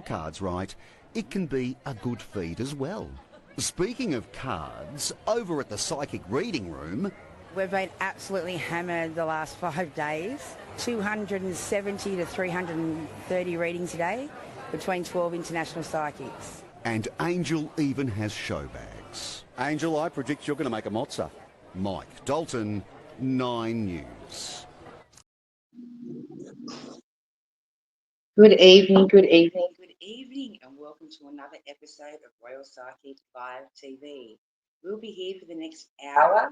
cards right, it can be a good feed as well. Speaking of cards, over at the Psychic Reading Room, we've been absolutely hammered the last 5 days. 270 to 330 readings a day between 12 international psychics. And Angel even has show bags. Angel, I predict you're going to make a mozza. Mike Dalton, 9 News. Good evening, and welcome to another episode of Royal Psychic Live TV. We'll be here for the next hour,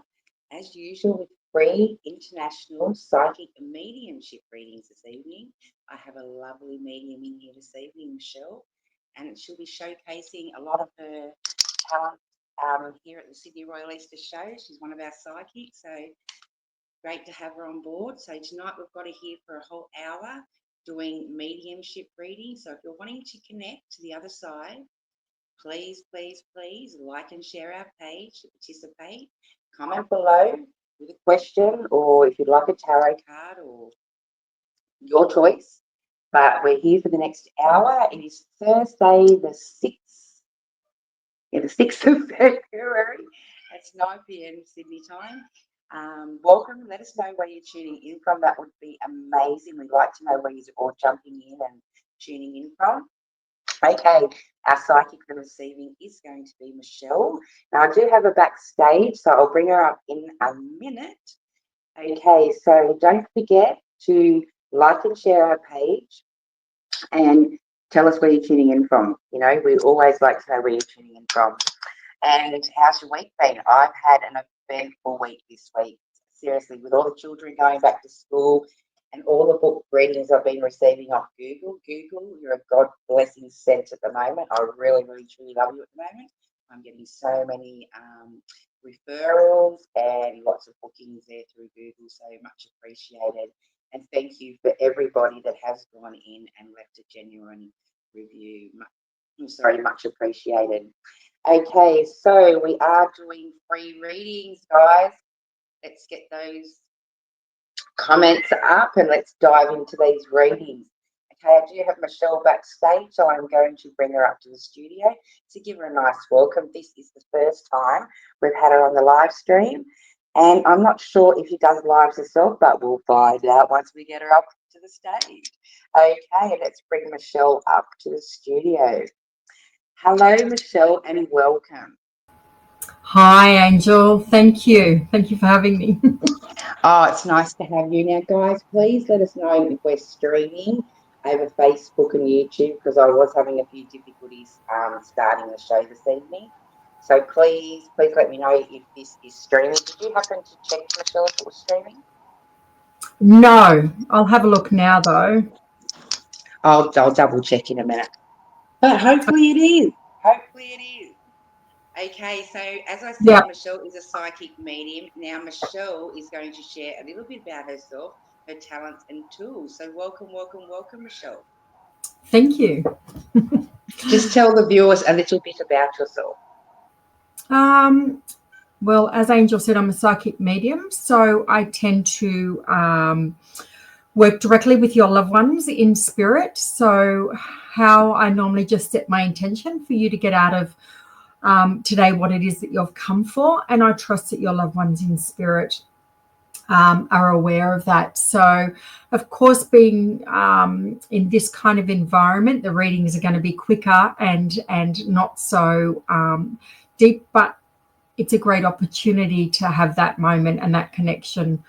as usual, with free international psychic and mediumship readings this evening. I have a lovely medium in here this evening, Michelle, and she'll be showcasing a lot of her talent here at the Sydney Royal Easter Show. She's one of our psychics, so great to have her on board. So tonight we've got her here for a whole hour doing mediumship reading. So if you're wanting to connect to the other side, please like and share our page to participate. Comment below with a question, or if you'd like a tarot card, or your choice. But we're here for the next hour. It is Thursday the 6th. The 6th of February. It's 9 p.m. Sydney time. Welcome. Let us know where you're tuning in from. That would be amazing. We'd like to know where you're all jumping in and tuning in from. Okay, our psychic for receiving is going to be Michelle. Now, I do have her backstage, so I'll bring her up in a minute. Okay, so don't forget to like and share our page and tell us where you're tuning in from. You know, we always like to know where you're tuning in from. And how's your week been? I've had an eventful week this week. Seriously, with all the children going back to school and all the book readings I've been receiving off Google. Google, you're a God blessing sent at the moment. I really, truly love you at the moment. I'm getting so many referrals and lots of bookings there through Google, so much appreciated. And thank you for everybody that has gone in and left a genuine review. Much appreciated. Okay, so we are doing free readings, guys. Let's get those comments up and let's dive into these readings. Okay, I do have Michelle backstage, so I'm going to bring her up to the studio to give her a nice welcome. This is the first time we've had her on the live stream, and I'm not sure if she does lives herself, but we'll find out once we get her up to the stage. Okay, let's bring Michelle up to the studio. Hello, Michelle, and welcome. Hi, Angel. Thank you. Thank you for having me. Oh, it's nice to have you. Now, guys, please let us know if we're streaming over Facebook and YouTube, because I was having a few difficulties starting the show this evening. So please let me know if this is streaming. Did you happen to check, Michelle, if it was streaming? No, I'll have a look now, though. I'll double check in a minute. But hopefully it is. Okay, so as I said, yep. Michelle is a psychic medium. Now, Michelle is going to share a little bit about herself, her talents and tools. So welcome, Michelle. Thank you. Just tell the viewers a little bit about yourself. Well, as Angel said, I'm a psychic medium, so I tend to work directly with your loved ones in spirit. So how I normally just set my intention for you to get out of today what it is that you've come for, and I trust that your loved ones in spirit are aware of that. So of course, being in this kind of environment, the readings are going to be quicker and not so deep, but it's a great opportunity to have that moment and that connection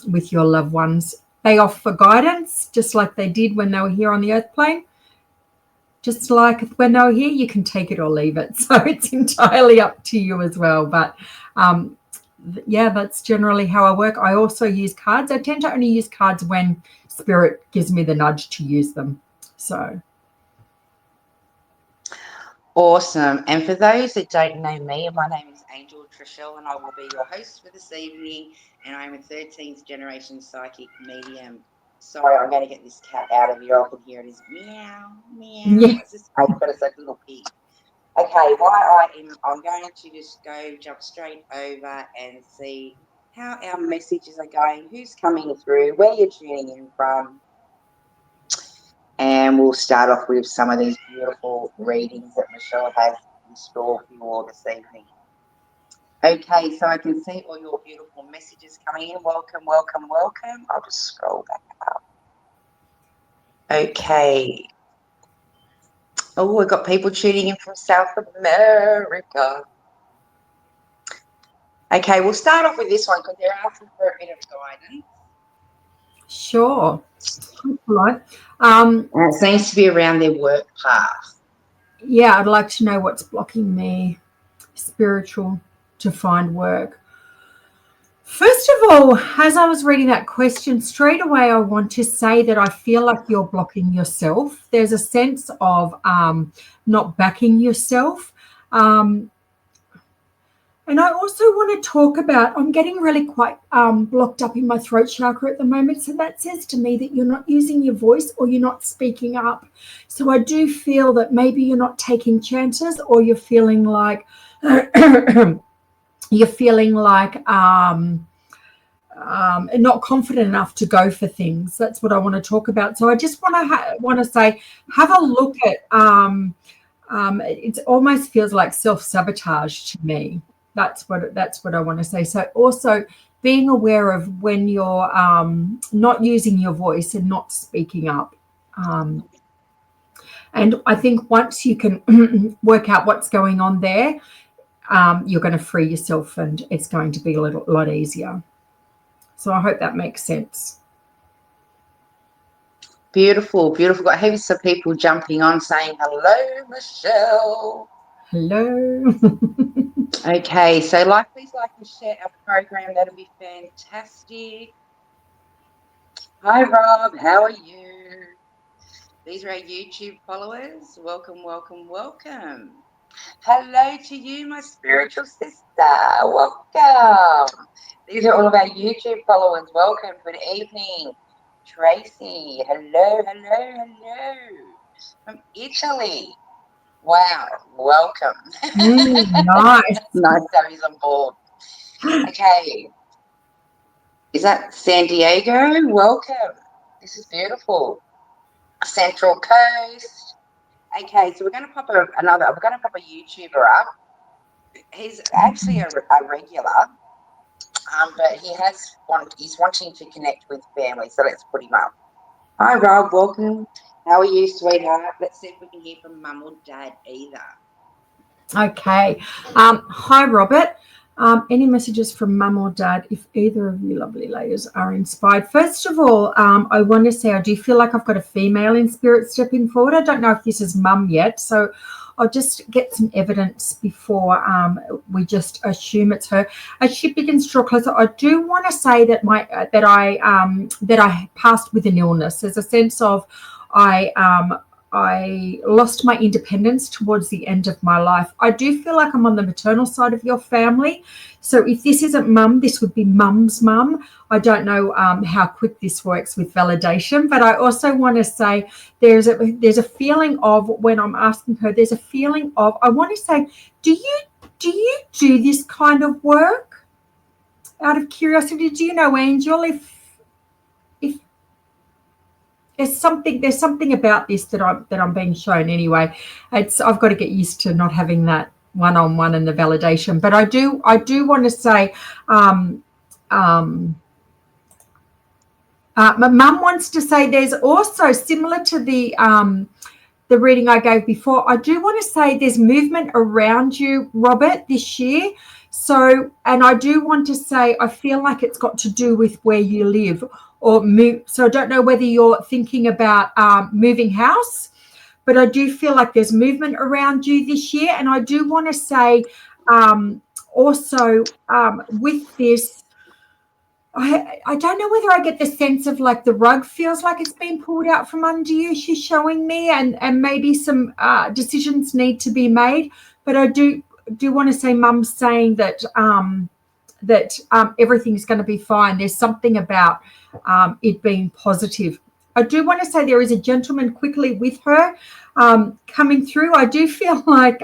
with your loved ones. They offer guidance just like they did when they were here on the earth plane. Just like when they were here, you can take it or leave it. So it's entirely up to you as well. But yeah, that's generally how I work. I also use cards. I tend to only use cards when spirit gives me the nudge to use them. So. Awesome. And for those that don't know me, my name is Angel Trishelle, and I will be your host for this evening. And I'm a 13th generation psychic medium. Sorry, I'm going to get this cat out of here. I can hear it is meow, meow. Yeah. But it's like a little pig. Okay, I'm going to just jump straight over and see how our messages are going, who's coming through, where you're tuning in from. And we'll start off with some of these beautiful readings that Michelle has in store for you all this evening. Okay, so I can see all your beautiful messages coming in. Welcome, welcome, welcome. I'll just scroll back up. Okay. Oh, we've got people tuning in from South America. Okay, we'll start off with this one because they're asking for a bit of guidance. Sure. Hello. It seems to be around their work path. Yeah, I'd like to know what's blocking me, spiritual, to find work. First of all, as I was reading that question, straight away I want to say that I feel like you're blocking yourself. There's a sense of not backing yourself. And I also want to talk about, I'm getting really quite blocked up in my throat chakra at the moment. So that says to me that you're not using your voice or you're not speaking up. So I do feel that maybe you're not taking chances, or you're feeling like not confident enough to go for things. That's what I want to talk about. So I just want to say, have a look at. It almost feels like self-sabotage to me. That's what I want to say. So also being aware of when you're not using your voice and not speaking up. And I think once you can work out what's going on there, you're going to free yourself, and it's going to be a lot easier. So I hope that makes sense. Beautiful, beautiful. I have some people jumping on saying, hello, Michelle. Hello. Okay, so please like and share our program. That'll be fantastic. Hi, Rob. How are you? These are our YouTube followers. Welcome, welcome, welcome. Hello to you, my spiritual sister. Welcome. These are all of our YouTube followers. Welcome. Good evening. Tracy. Hello, hello, hello. From Italy. Wow. Welcome. Nice. Nice to have you on board. Okay. Is that San Diego? Welcome. This is beautiful. Central Coast. Okay, so we're going to pop a YouTuber up. He's actually a regular, but he's wanting to connect with family, so let's put him up. Hi, Rob. Welcome. How are you, sweetheart? Let's see if we can hear from Mum or Dad either. Okay. Hi, Robert. Any messages from Mum or Dad, if either of you lovely ladies are inspired? First of all, I want to say I do feel like I've got a female in spirit stepping forward. I don't know if this is Mum yet, so I'll just get some evidence before we just assume it's her. As she begins to draw closer, I do want to say that I passed with an illness. There's a sense of I lost my independence towards the end of my life. I do feel like I'm on the maternal side of your family. So if this isn't Mum, this would be Mum's mum. I don't know how quick this works with validation, but I also want to say there's a feeling of, when I'm asking her, there's a feeling of, I want to say, do you do this kind of work? Out of curiosity, do you know, Angel, if there's something about this that I'm being shown anyway. I've got to get used to not having that one-on-one and the validation. But I do want to say, my mum wants to say there's also, similar to the reading I gave before, I do want to say there's movement around you, Robert, this year. So, and I do want to say I feel like it's got to do with where you live or move. So I don't know whether you're thinking about moving house, but I do feel like there's movement around you this year. And I do want to say also with this, I don't know whether I get the sense of like the rug feels like it's been pulled out from under you. She's showing me, and maybe some decisions need to be made. But I do want to say, Mum's saying that everything's going to be fine. There's something about it being positive. I do want to say there is a gentleman quickly with her coming through. I do feel like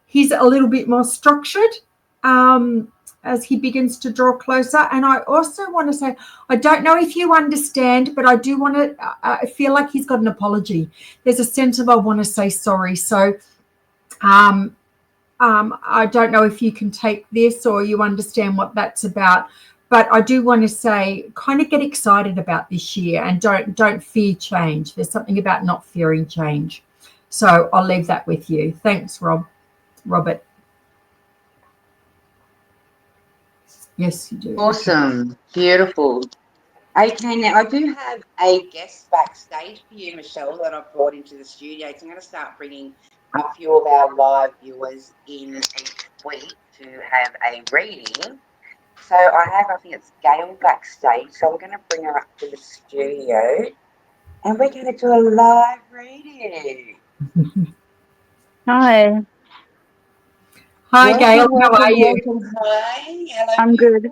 he's a little bit more structured. as he begins to draw closer. And I also want to say, I don't know if you understand, but I do want to, I feel like he's got an apology. There's a sense of I want to say sorry. So I don't know if you can take this or you understand what that's about. But I do want to say, kind of get excited about this year and don't fear change. There's something about not fearing change. So I'll leave that with you. Thanks, Robert. Yes, you do. Awesome. Beautiful. Okay, now I do have a guest backstage for you, Michelle, that I've brought into the studio. So I'm going to start bringing a few of our live viewers in each week to have a reading. So I think it's Gail backstage. So we're going to bring her up to the studio and we're going to do a live reading. Hi. Hi, Gail. How are you? Hi. Hello, I'm good.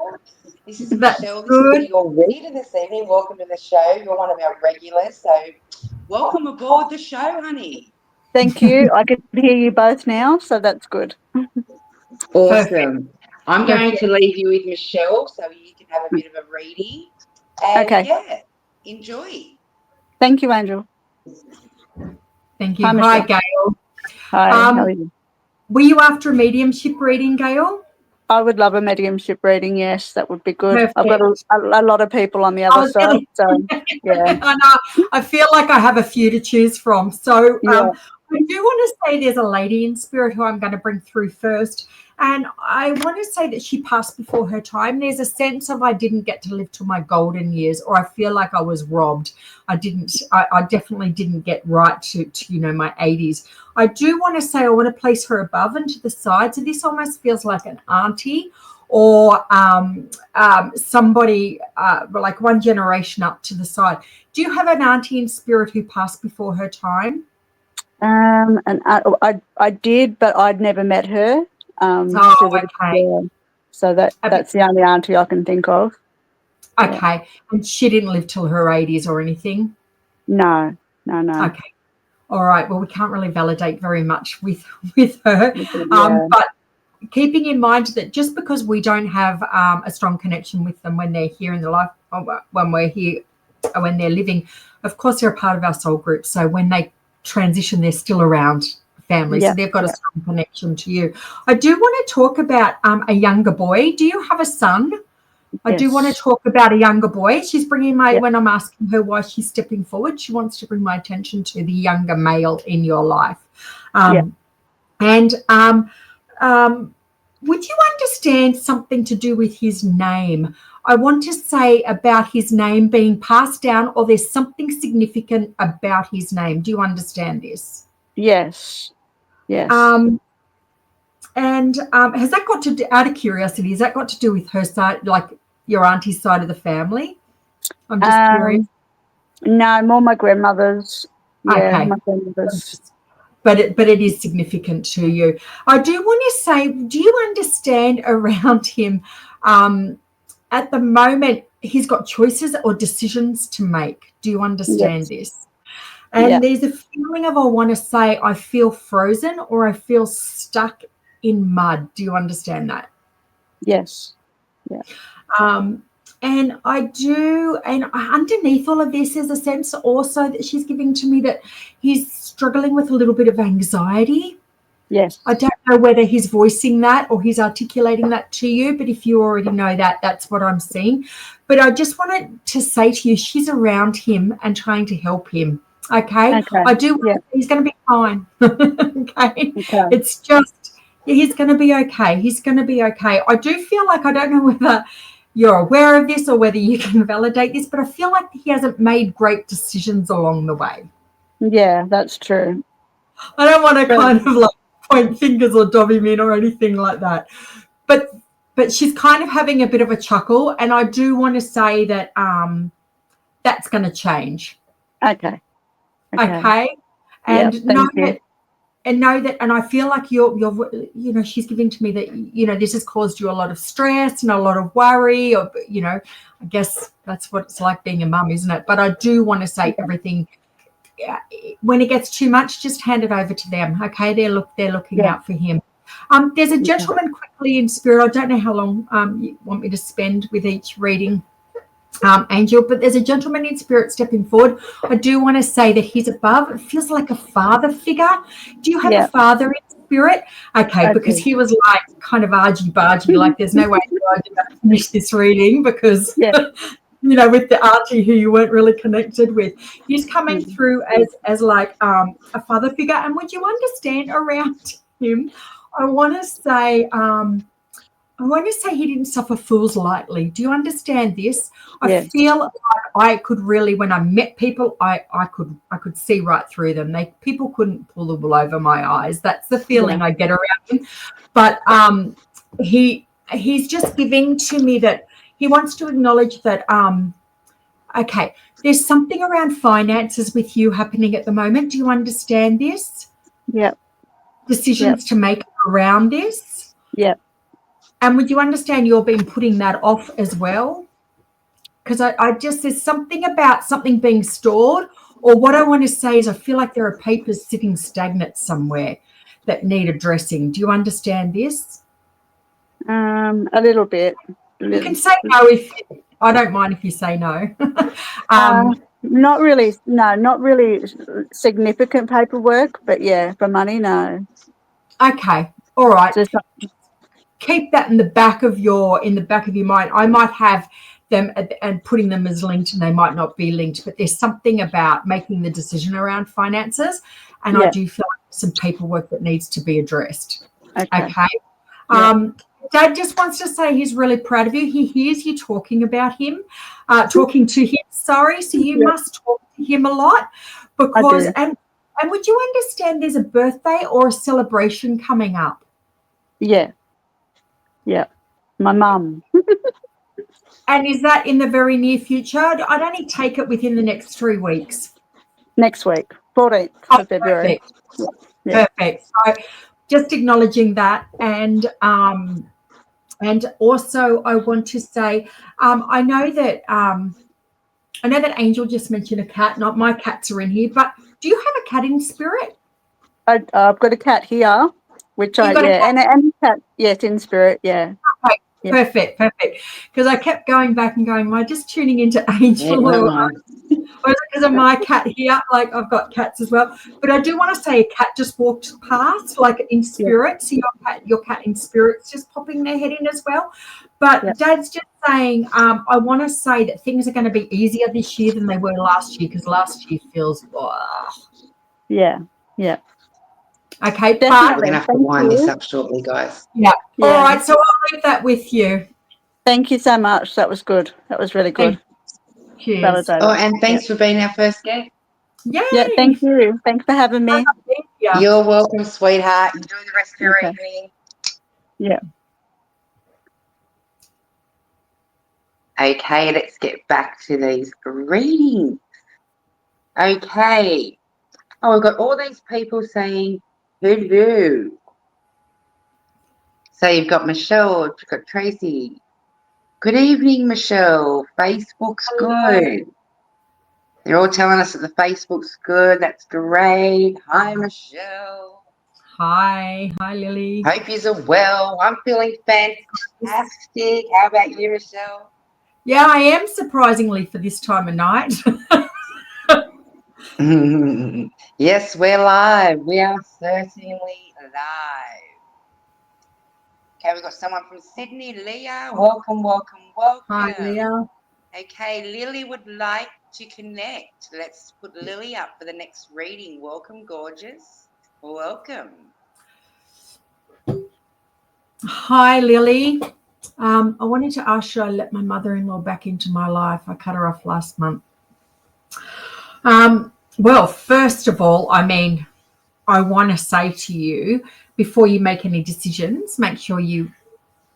This is That's Michelle. This good. is your reader this evening. Welcome to the show. You're one of our regulars. So welcome aboard the show, honey. Thank you. I can hear you both now, so that's good. Awesome. Perfect. I'm going to leave you with Michelle so you can have a bit of a reading. And Okay. yeah, enjoy. Thank you, Angel. Thank you. Hi, Hi, Michelle. Gail. Hi, how are you? Were you after a mediumship reading, Gail? I would love a mediumship reading, yes, that would be good. Perfect. I've got a lot of people on the other side, so yeah. I know. I feel like I have a few to choose from. So Yeah. I do want to say there's a lady in spirit who I'm going to bring through first. And I want to say that she passed before her time. There's a sense of I didn't get to live to my golden years, or I feel like I was robbed. I definitely didn't get right to my 80s. I do want to say I want to place her above and to the side. So this almost feels like an auntie or somebody like one generation up to the side. Do you have an auntie in spirit who passed before her time? And I did, but I'd never met her. Okay. Yeah. So that's the only auntie I can think of. Okay. Yeah. And she didn't live till her 80s or anything? No. Okay. All right. Well, we can't really validate very much with her. Yeah. But keeping in mind that just because we don't have a strong connection with them when they're here in the life, when we're here, when they're living, of course, they're a part of our soul group. So when they transition, they're still around family. So they've got a strong connection to you. I do want to talk about a younger boy. Do you have a son? I do want to talk about a younger boy. She's bringing when I'm asking her why she's stepping forward, she wants to bring my attention to the younger male in your life. And would you understand something to do with his name? I want to say about his name being passed down, or there's something significant about his name. Do you understand this? Yes. And has that got to do, out of curiosity, has that got to do with her side, like your auntie's side of the family? I'm just curious. No, more my grandmother's. Yeah, okay. My grandmother's. But it is significant to you. I do want to say, do you understand around him at the moment he's got choices or decisions to make? Do you understand this? And there's a feeling of, I want to say, I feel frozen or I feel stuck in mud. Do you understand that? Yes. Yeah. And I do, and underneath all of this is a sense also that she's giving to me that he's struggling with a little bit of anxiety. Yes. I don't know whether he's voicing that or he's articulating that to you, but if you already know that, that's what I'm seeing. But I just wanted to say to you, she's around him and trying to help him. Okay. I do. He's going to be fine. Okay. It's just, he's going to be okay. He's going to be okay. I do feel like, I don't know whether you're aware of this or whether you can validate this, but I feel like he hasn't made great decisions along the way. Yeah, that's true. I don't want to kind of like point fingers or dob him in or anything like that. But she's kind of having a bit of a chuckle, and I do want to say that that's going to change. Okay. And know that, and I feel like you're she's giving to me that this has caused you a lot of stress and a lot of worry, or I guess that's what it's like being a mum, isn't it? But I do want to say everything. When it gets too much, just hand it over to them. Okay, they're looking out for him. There's a gentleman quickly in spirit. I don't know how long you want me to spend with each reading, Angel, but there's a gentleman in spirit stepping forward. I do want to say that he's above. It feels like a father figure. Do you have a father in spirit? Okay, because he was like kind of argy-bargy, like there's no way I'm going to finish this reading because, you know, with the Archie who you weren't really connected with. He's coming through as like a father figure. And would you understand around him? I want to say he didn't suffer fools lightly. Do you understand this? I feel like I could really, when I met people, I could see right through them. People couldn't pull the wool over my eyes. That's the feeling I get around him. But he's just giving to me that he wants to acknowledge that okay, there's something around finances with you happening at the moment. Do you understand this? Yep. Decisions to make around this? Yep. And would you understand you're been putting that off as well? Because I just, there's something about something being stored, or what I want to say is I feel like there are papers sitting stagnant somewhere that need addressing. Do you understand this? A little bit. You can say no if, I don't mind if you say no. Not really, no, not really significant paperwork, but yeah, for money, no. Okay, all right. Just Keep that in the back of your mind. I might have them and putting them as linked, and they might not be linked, but there's something about making the decision around finances, and I do feel like there's some paperwork that needs to be addressed. Okay. Dad just wants to say he's really proud of you. He hears you talking about him, talking to him. Sorry, so you must talk to him a lot because and would you understand there's a birthday or a celebration coming up? Yeah. My mum. And is that in the very near future? I'd only take it within the next 3 weeks. Next week, 14th of February. Perfect. So just acknowledging that, and also I want to say I know that Angel just mentioned a cat. Not my cats are in here, but do you have a cat in spirit? I've got a cat here, which and a cat, yes, in spirit, yeah. Okay. Yeah. Perfect. Because I kept going back and going, am I just tuning into Angel or is it my cat here? Like I've got cats as well. But I do want to say a cat just walked past, like in spirit. So your cat in spirit's just popping their head in as well. But Dad's just saying, I want to say that things are going to be easier this year than they were last year, because last year feels Yeah. Okay, we're going to have to wind this up shortly, guys. Yeah. All right, so I'll leave that with you. Thank you so much. That was good. That was really good. Cheers. Oh, and thanks for being our first guest. Yay. Yeah, thank you. Thanks for having me. You're welcome, sweetheart. Enjoy the rest of your evening. Yeah. Okay, let's get back to these readings. Okay. Oh, we've got all these people saying hello. So you've got Michelle, you've got Tracy. Good evening, Michelle. Facebook's good. They're all telling us that the Facebook's good. That's great. Hi, Michelle. Hi, Lily. Hope you're well. I'm feeling fantastic. How about you, Michelle? Yeah, I am, surprisingly, for this time of night. Yes, we're live. We are certainly live. Okay, we've got someone from Sydney, Leah. Welcome. Hi, Leah. Okay, Lily would like to connect. Let's put Lily up for the next reading. Welcome, gorgeous. Welcome. Hi, Lily. I wanted to ask you, I let my mother-in-law back into my life. I cut her off last month. Well, first of all, I want to say to you, before you make any decisions, make sure you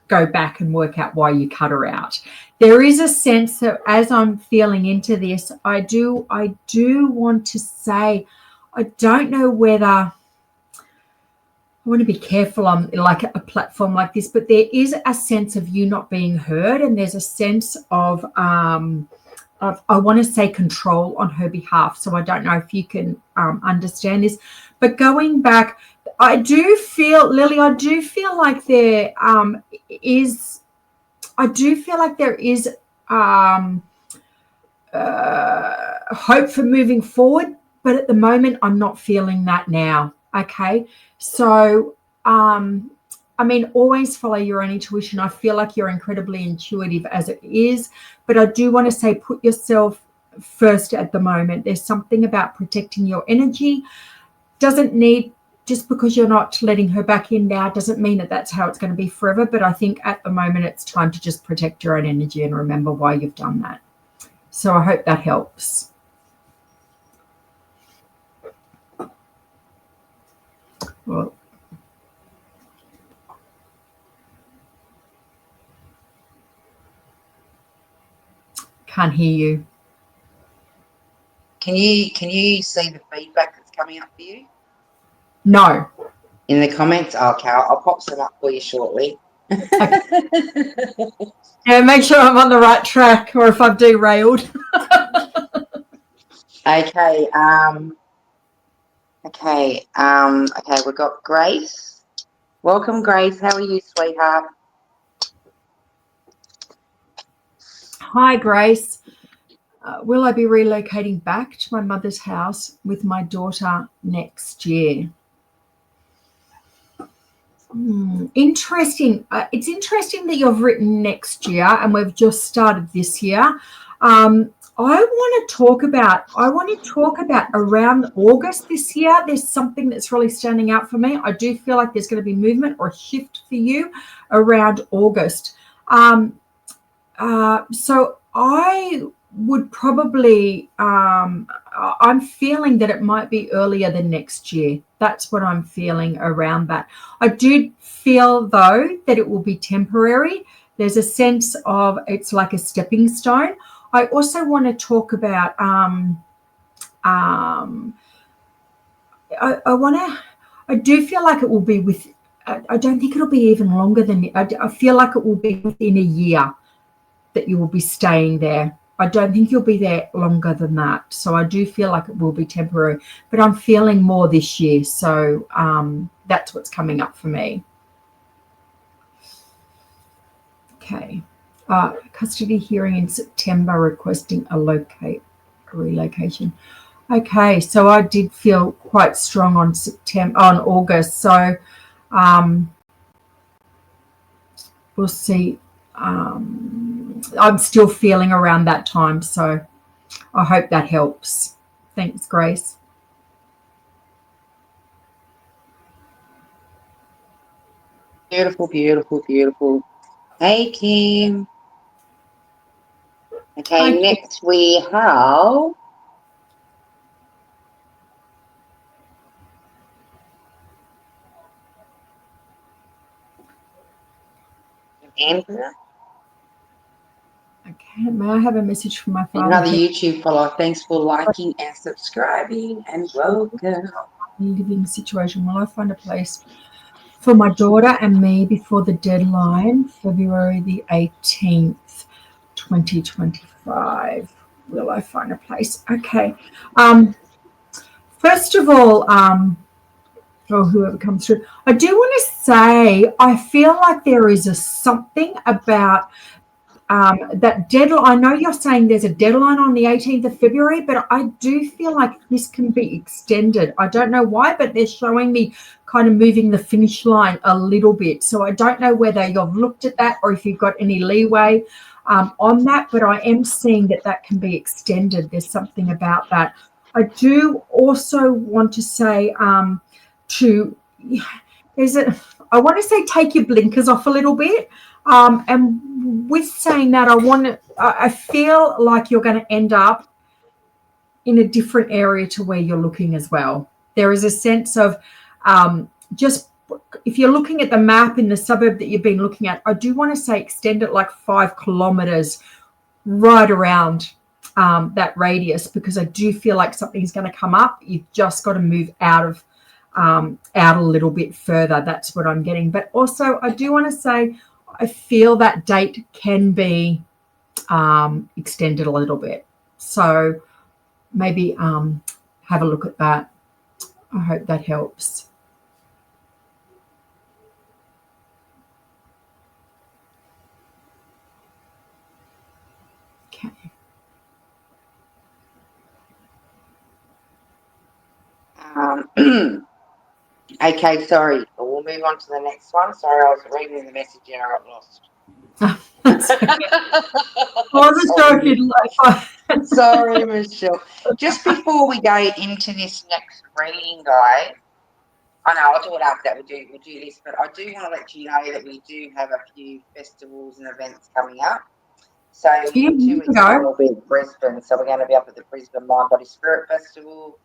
go back and work out why you cut her out. There is a sense that as I'm feeling into this, I do want to say, I don't know whether, I want to be careful on like a platform like this, but there is a sense of you not being heard, and there's a sense of I want to say control on her behalf. So I don't know if you can understand this. But going back, I do feel, Lily, I do feel like there is hope for moving forward, but at the moment I'm not feeling that now. Okay, so I mean, always follow your own intuition. I feel like you're incredibly intuitive as it is, but I do want to say put yourself first at the moment. There's something about protecting your energy. Doesn't need, just because you're not letting her back in now doesn't mean that that's how it's going to be forever, but I think at the moment it's time to just protect your own energy and remember why you've done that. So I hope that helps. Well, can't hear you. Can you see the feedback that's coming up for you? No. In the comments? Okay, I'll pop some up for you shortly. Okay. Yeah, make sure I'm on the right track, or if I've derailed. Okay, we've got Grace. Welcome, Grace. How are you, sweetheart? Hi, Grace. Will I be relocating back to my mother's house with my daughter next year? Interesting. It's interesting that you've written next year and we've just started this year. I want to talk about around August this year. There's something that's really standing out for me. I do feel like there's going to be movement or shift for you around August. So I would probably, I'm feeling that it might be earlier than next year. That's what I'm feeling around that. I do feel, though, that it will be temporary. There's a sense of it's like a stepping stone. I also want to talk about, I do feel like it will be I don't think it'll be even longer than, I feel like it will be within a year that you will be staying there. I don't think you'll be there longer than that. So I do feel like it will be temporary, but I'm feeling more this year. So that's what's coming up for me. Okay. Custody hearing in September requesting a relocation. Okay. So I did feel quite strong on August. So we'll see. I'm still feeling around that time, so I hope that helps. Thanks, Grace. Beautiful, beautiful, beautiful. Hey, Kim. Okay, Hi, next we have Amber. Okay, may I have a message from my father? Another YouTube follower. Thanks for liking and subscribing, and welcome. Living situation. Will I find a place for my daughter and me before the deadline, February the 18th, 2025? Will I find a place? Okay. First of all, or whoever comes through, I do want to say I feel like there is something about that deadline. I know you're saying there's a deadline on the 18th of February, but I do feel like this can be extended. I don't know why, but they're showing me kind of moving the finish line a little bit. So I don't know whether you've looked at that or if you've got any leeway on that, but I am seeing that can be extended. There's something about that. I do also want to say I want to say take your blinkers off a little bit. And with saying that, I feel like you're going to end up in a different area to where you're looking as well. There is a sense of just, if you're looking at the map in the suburb that you've been looking at, I do want to say extend it like 5 kilometers right around that radius, because I do feel like something's going to come up. You've just got to move out a little bit further. That's what I'm getting. But also I do want to say I feel that date can be extended a little bit. So maybe have a look at that. I hope that helps. Okay. Okay, sorry. We'll move on to the next one. Sorry, I was reading the message and I got lost. Sorry, Michelle. Just before we go into this next reading, guys, I know I'll do it after that. We'll do this, but I do want to let you know that we do have a few festivals and events coming up. So 2 weeks time we'll be at Brisbane. So we're going to be up at the Brisbane Mind Body Spirit Festival.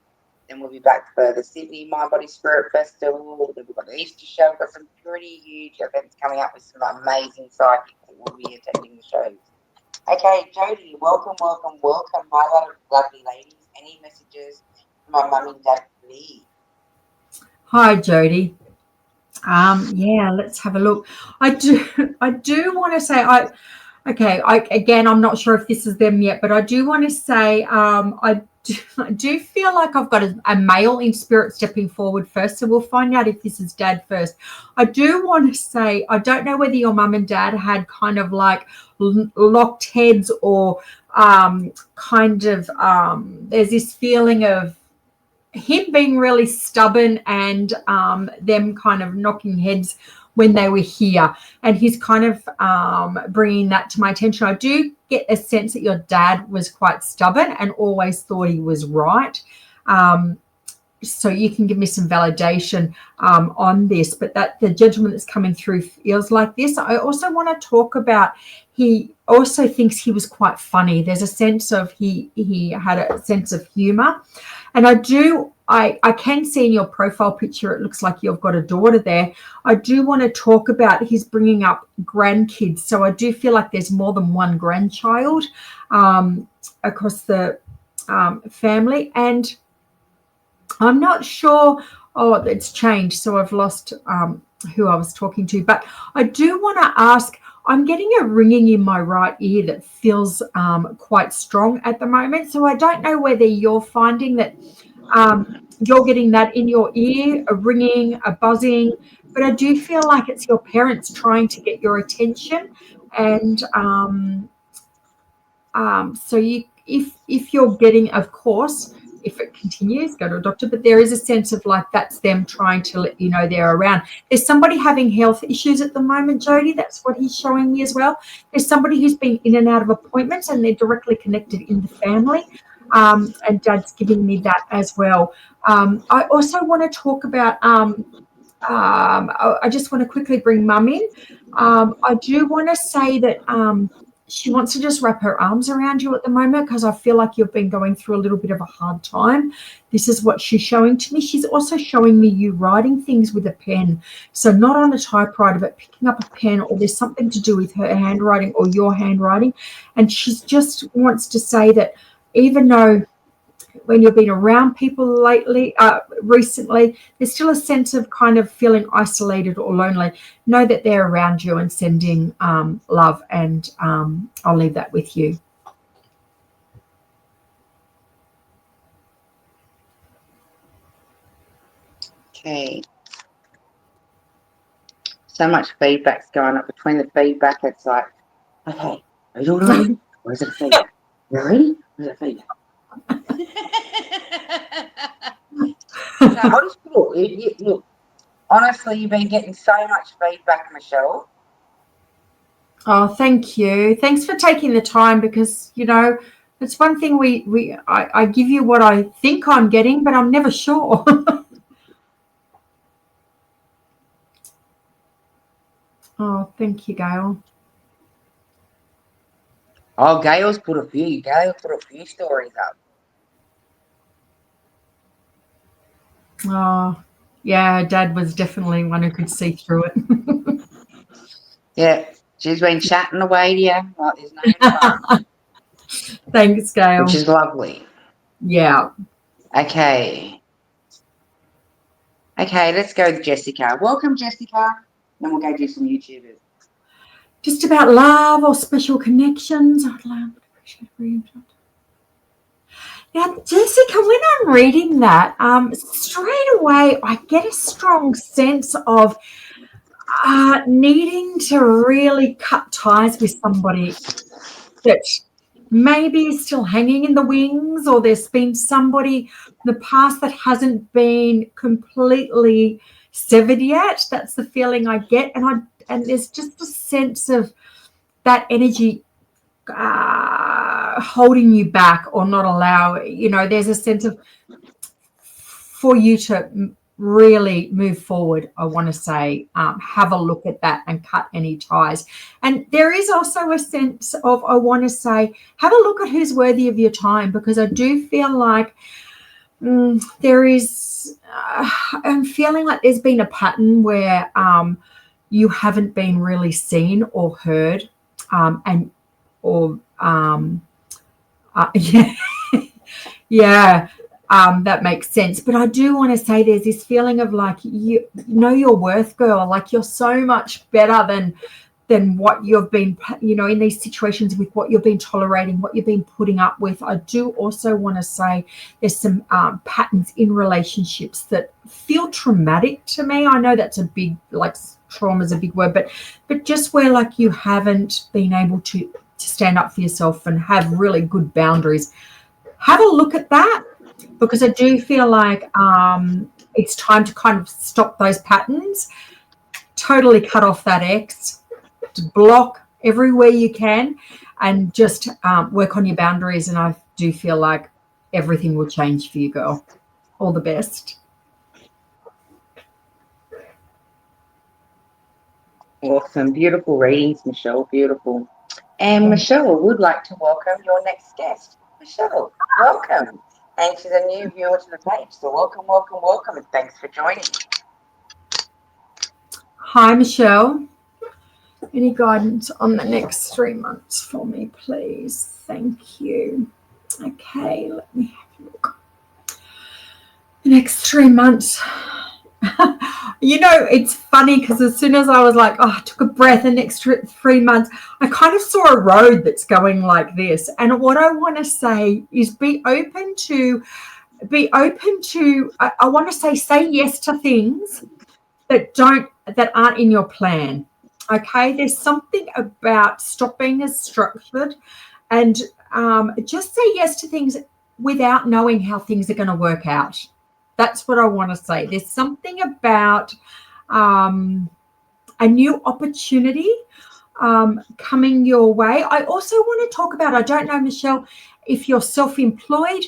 Then we'll be back for the Sydney Mind Body Spirit Festival. Then we've got the Easter show. We've got some pretty huge events coming up with some amazing psychics that will be attending the shows. Okay, Jodie, welcome, my lovely ladies. Any messages from my mum and dad, please? Hi, Jodie. Yeah, let's have a look. I do want to say again, I'm not sure if this is them yet, but I do want to say I do feel like I've got a male in spirit stepping forward first, so we'll find out if this is dad first. I do want to say I don't know whether your mum and dad had kind of like locked heads or there's this feeling of him being really stubborn and them kind of knocking heads when they were here, and he's kind of bringing that to my attention. I do get a sense that your dad was quite stubborn and always thought he was right. So you can give me some validation on this, but that the gentleman that's coming through feels like this. I also want to talk about, he also thinks he was quite funny. There's a sense of he had a sense of humor. And I can see in your profile picture, it looks like you've got a daughter there. I do want to talk about he's bringing up grandkids. So I do feel like there's more than one grandchild across the family. And I'm not sure. Oh, it's changed. So I've lost who I was talking to. But I do want to ask, I'm getting a ringing in my right ear that feels quite strong at the moment. So I don't know whether you're finding that you're getting that in your ear, a ringing, a buzzing, but I do feel like it's your parents trying to get your attention. And so if you're getting, of course, if it continues, go to a doctor, but there is a sense of like that's them trying to let you know they're around. There's somebody having health issues at the moment, Jodie. That's what he's showing me as well. There's somebody who's been in and out of appointments and they're directly connected in the family. And Dad's giving me that as well. I also want to talk about, I just want to quickly bring Mum in. I do want to say that she wants to just wrap her arms around you at the moment because I feel like you've been going through a little bit of a hard time. This is what she's showing to me. She's also showing me you writing things with a pen. So not on a typewriter, but picking up a pen, or there's something to do with her handwriting or your handwriting. And she just wants to say that even though when you've been around people recently, there's still a sense of kind of feeling isolated or lonely. Know that they're around you and sending love, and I'll leave that with you. Okay. So much feedback's going up. Between the feedback, it's like, okay, are you all ready? Where's the feedback? You ready? Where's the feedback? So I'll just look, honestly, you've been getting so much feedback, Michelle. Oh, thank you. Thanks for taking the time, because, you know, it's one thing I give you what I think I'm getting, but I'm never sure. Oh, thank you, Gail. Oh, Gail's put a few stories up. Oh, yeah, Dad was definitely one who could see through it. Yeah, she's been chatting away to you like there's no tomorrow. Thanks, Gail. Which is lovely. Yeah. Okay, let's go with Jessica. Welcome, Jessica. Then we'll go do some YouTubers. Just about love or special connections. I'd love to appreciate. Now, Jessica, when I'm reading that, straight away I get a strong sense of needing to really cut ties with somebody that maybe is still hanging in the wings, or there's been somebody in the past that hasn't been completely severed yet. That's the feeling I get, and there's just a sense of that energy holding you back or not allow. There's a sense of for you to really move forward. I want to say have a look at that and cut any ties. And there is also a sense of, I want to say, have a look at who's worthy of your time, because I do feel like there is I'm feeling like there's been a pattern where you haven't been really seen or heard, yeah. Yeah, that makes sense. But I do want to say there's this feeling of like, you know your worth, girl. Like, you're so much better than what you've been, in these situations, with what you've been tolerating, what you've been putting up with. I do also want to say there's some patterns in relationships that feel traumatic to me. I know that's a big, like, trauma is a big word, but just where like you haven't been able to stand up for yourself and have really good boundaries. Have a look at that, because I do feel like it's time to kind of stop those patterns, totally cut off that ex, to block everywhere you can, and just work on your boundaries. And I do feel like everything will change for you, girl. All the best. Awesome. Beautiful readings, Michelle. Beautiful. And Michelle would like to welcome your next guest. Michelle, welcome. And she's a new viewer to the page. So welcome, welcome, welcome. And thanks for joining. Hi, Michelle. Any guidance on the next 3 months for me, please? Thank you. Okay, let me have a look. The next 3 months. It's funny, because as soon as I was like, I took a breath, the next 3 months, I kind of saw a road that's going like this. And what I want to say is be open to, I want to say yes to things that aren't in your plan. Okay, there's something about stop being as structured and just say yes to things without knowing how things are going to work out. That's what I want to say. There's something about a new opportunity coming your way. I also want to talk about, I don't know, Michelle, if you're self-employed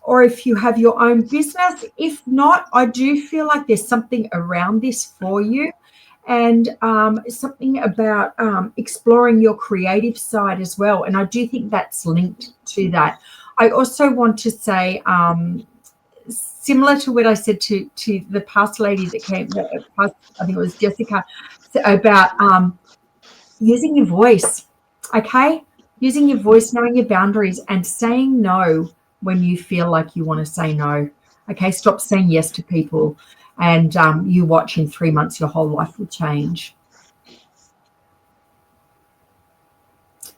or if you have your own business. If not, I do feel like there's something around this for you, and something about exploring your creative side as well. And I do think that's linked to that. I also want to say, similar to what I said to the past lady that came, I think it was Jessica, about using your voice, okay? Using your voice, knowing your boundaries, and saying no when you feel like you want to say no, okay? Stop saying yes to people, and you watch in 3 months, your whole life will change.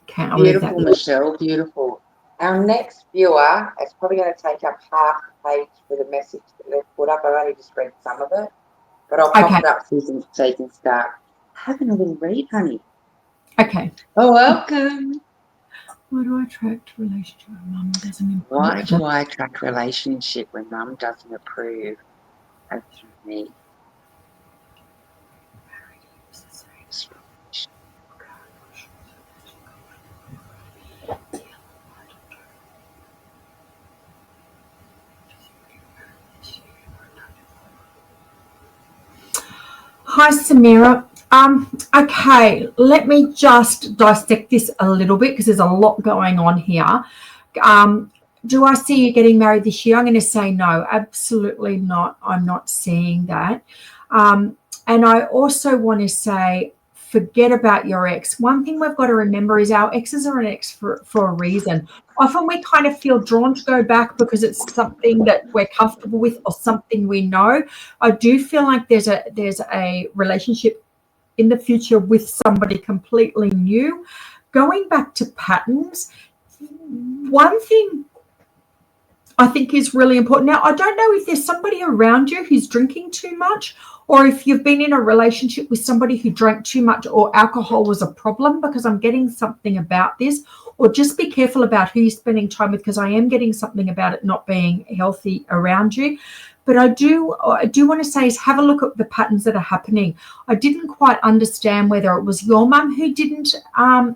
Okay, I'll leave that. Beautiful, Michelle, beautiful. Our next viewer is probably going to take up half the page for the message that they've put up. I've only just read some of it, but I'll pop it up so you can start having a little read, honey. Okay. Oh, welcome. Why do I attract relationship when mum doesn't approve? Why do I attract relationship when mum doesn't approve of me? Hi, Samira. Okay, let me just dissect this a little bit, because there's a lot going on here. Do I see you getting married this year? I'm going to say no, absolutely not. I'm not seeing that. And I also want to say, forget about your ex. One thing we've got to remember is our exes are an ex for a reason. Often we kind of feel drawn to go back because it's something that we're comfortable with or something we know. I do feel like there's a relationship in the future with somebody completely new. Going back to patterns, one thing I think is really important. Now, I don't know if there's somebody around you who's drinking too much, or if you've been in a relationship with somebody who drank too much or alcohol was a problem, because I'm getting something about this. Or just be careful about who you're spending time with, because I am getting something about it not being healthy around you. But I do want to say is have a look at the patterns that are happening. I didn't quite understand whether it was your mum who didn't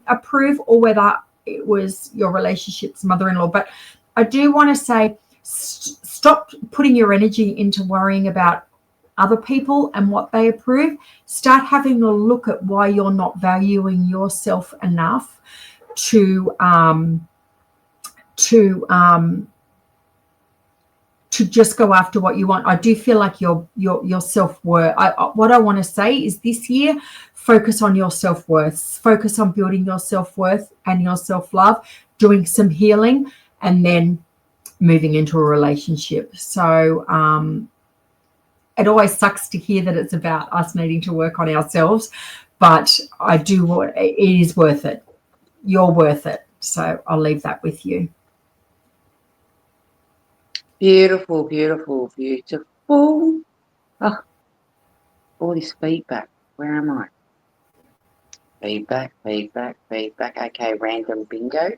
approve or whether it was your relationship's mother-in-law. But I do want to say stop putting your energy into worrying about other people and what they approve. Start having a look at why you're not valuing yourself enough to just go after what you want. I do feel like your self-worth. What I want to say is this year, focus on your self-worth. Focus on building your self-worth and your self-love, doing some healing, and then moving into a relationship. So it always sucks to hear that it's about us needing to work on ourselves, but it is worth it. You're worth it. So I'll leave that with you. Beautiful, beautiful, beautiful. Oh, all this feedback. Where am I? Feedback. Okay, random bingo.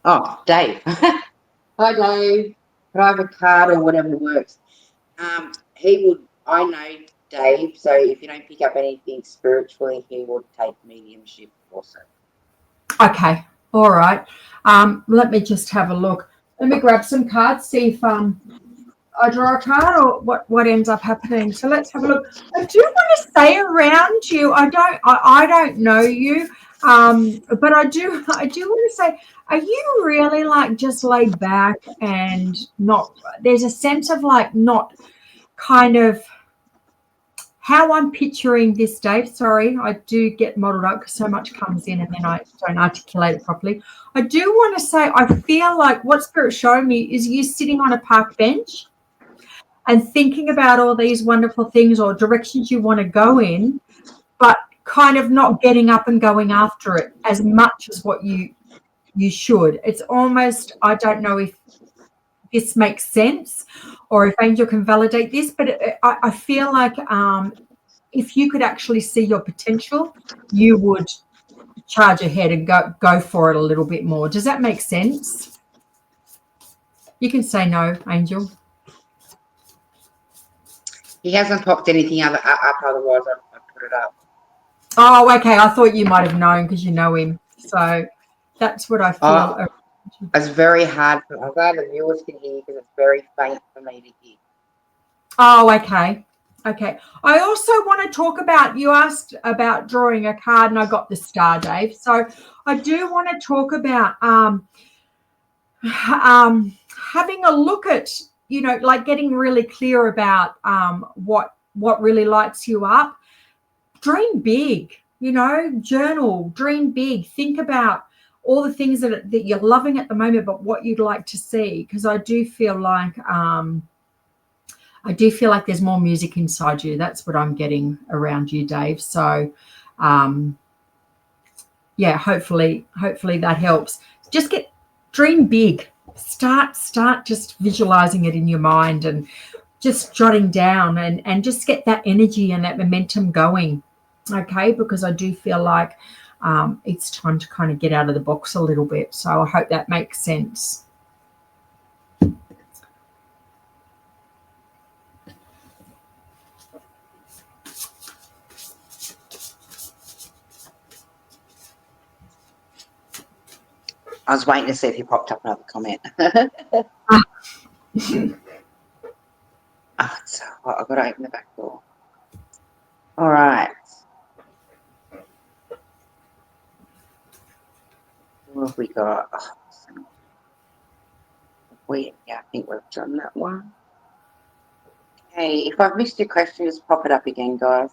Oh, Dave. Hi, Dave. Could I have a card or whatever works? I know Dave, so if you don't pick up anything spiritually, he will take mediumship also. Okay. All right. Let me just have a look. Let me grab some cards, see if I draw a card or what ends up happening. So let's have a look. I do want to say around you, I don't know you, but I do want to say, are you really like just laid back and not? There's a sense of like not kind of how I'm picturing this, Dave. Sorry, I do get muddled up because so much comes in and then I don't articulate it properly. I do want to say I feel like what Spirit's showing me is you sitting on a park bench and thinking about all these wonderful things or directions you want to go in, but kind of not getting up and going after it as much as what you should. It's almost, I don't know if this makes sense or if Angel can validate this, but I feel like if you could actually see your potential, you would charge ahead and go for it a little bit more. Does that make sense? You can say no, Angel. He hasn't popped anything up, otherwise I put it up. Oh, okay. I thought you might have known because you know him. So that's what I feel. It's very hard. I'm glad the viewers can hear because it's very faint for me to hear. Oh, okay. Okay. I also want to talk about, you asked about drawing a card and I got the star, Dave. So I do want to talk about having a look at, like getting really clear about what really lights you up. Dream big, journal, dream big. Think about all the things that you're loving at the moment, but what you'd like to see. Because I do feel like there's more music inside you. That's what I'm getting around you, Dave. So, yeah, hopefully that helps. Just dream big. Start just visualizing it in your mind and just jotting down and just get that energy and that momentum going. Okay, because I do feel like it's time to kind of get out of the box a little bit. So I hope that makes sense. I was waiting to see if he popped up another comment. So I've got to open the back door. All right. What have we got? I think we've done that one. Okay, if I've missed your question, just pop it up again, guys.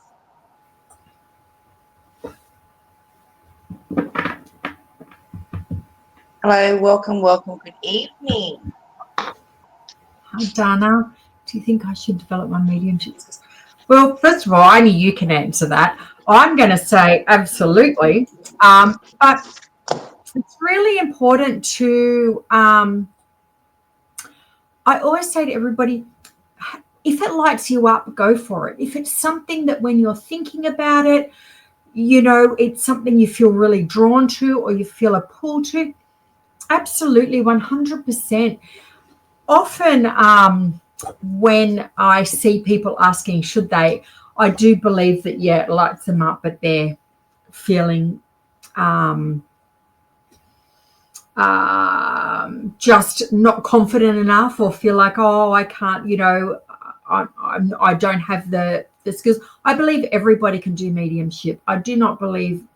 Hello, welcome, good evening. Hi, Dana. Do you think I should develop my mediumship? Well, first of all, only you can answer that. I'm going to say absolutely. But it's really important to, I always say to everybody, if it lights you up, go for it. If it's something that when you're thinking about it, you know, it's something you feel really drawn to or you feel a pull to, absolutely, 100%. Often when I see people asking should they, I do believe that, yeah, it lights them up, but they're feeling just not confident enough, or feel like, oh, I can't, you know, I don't have the skills. I believe everybody can do mediumship. I do not believe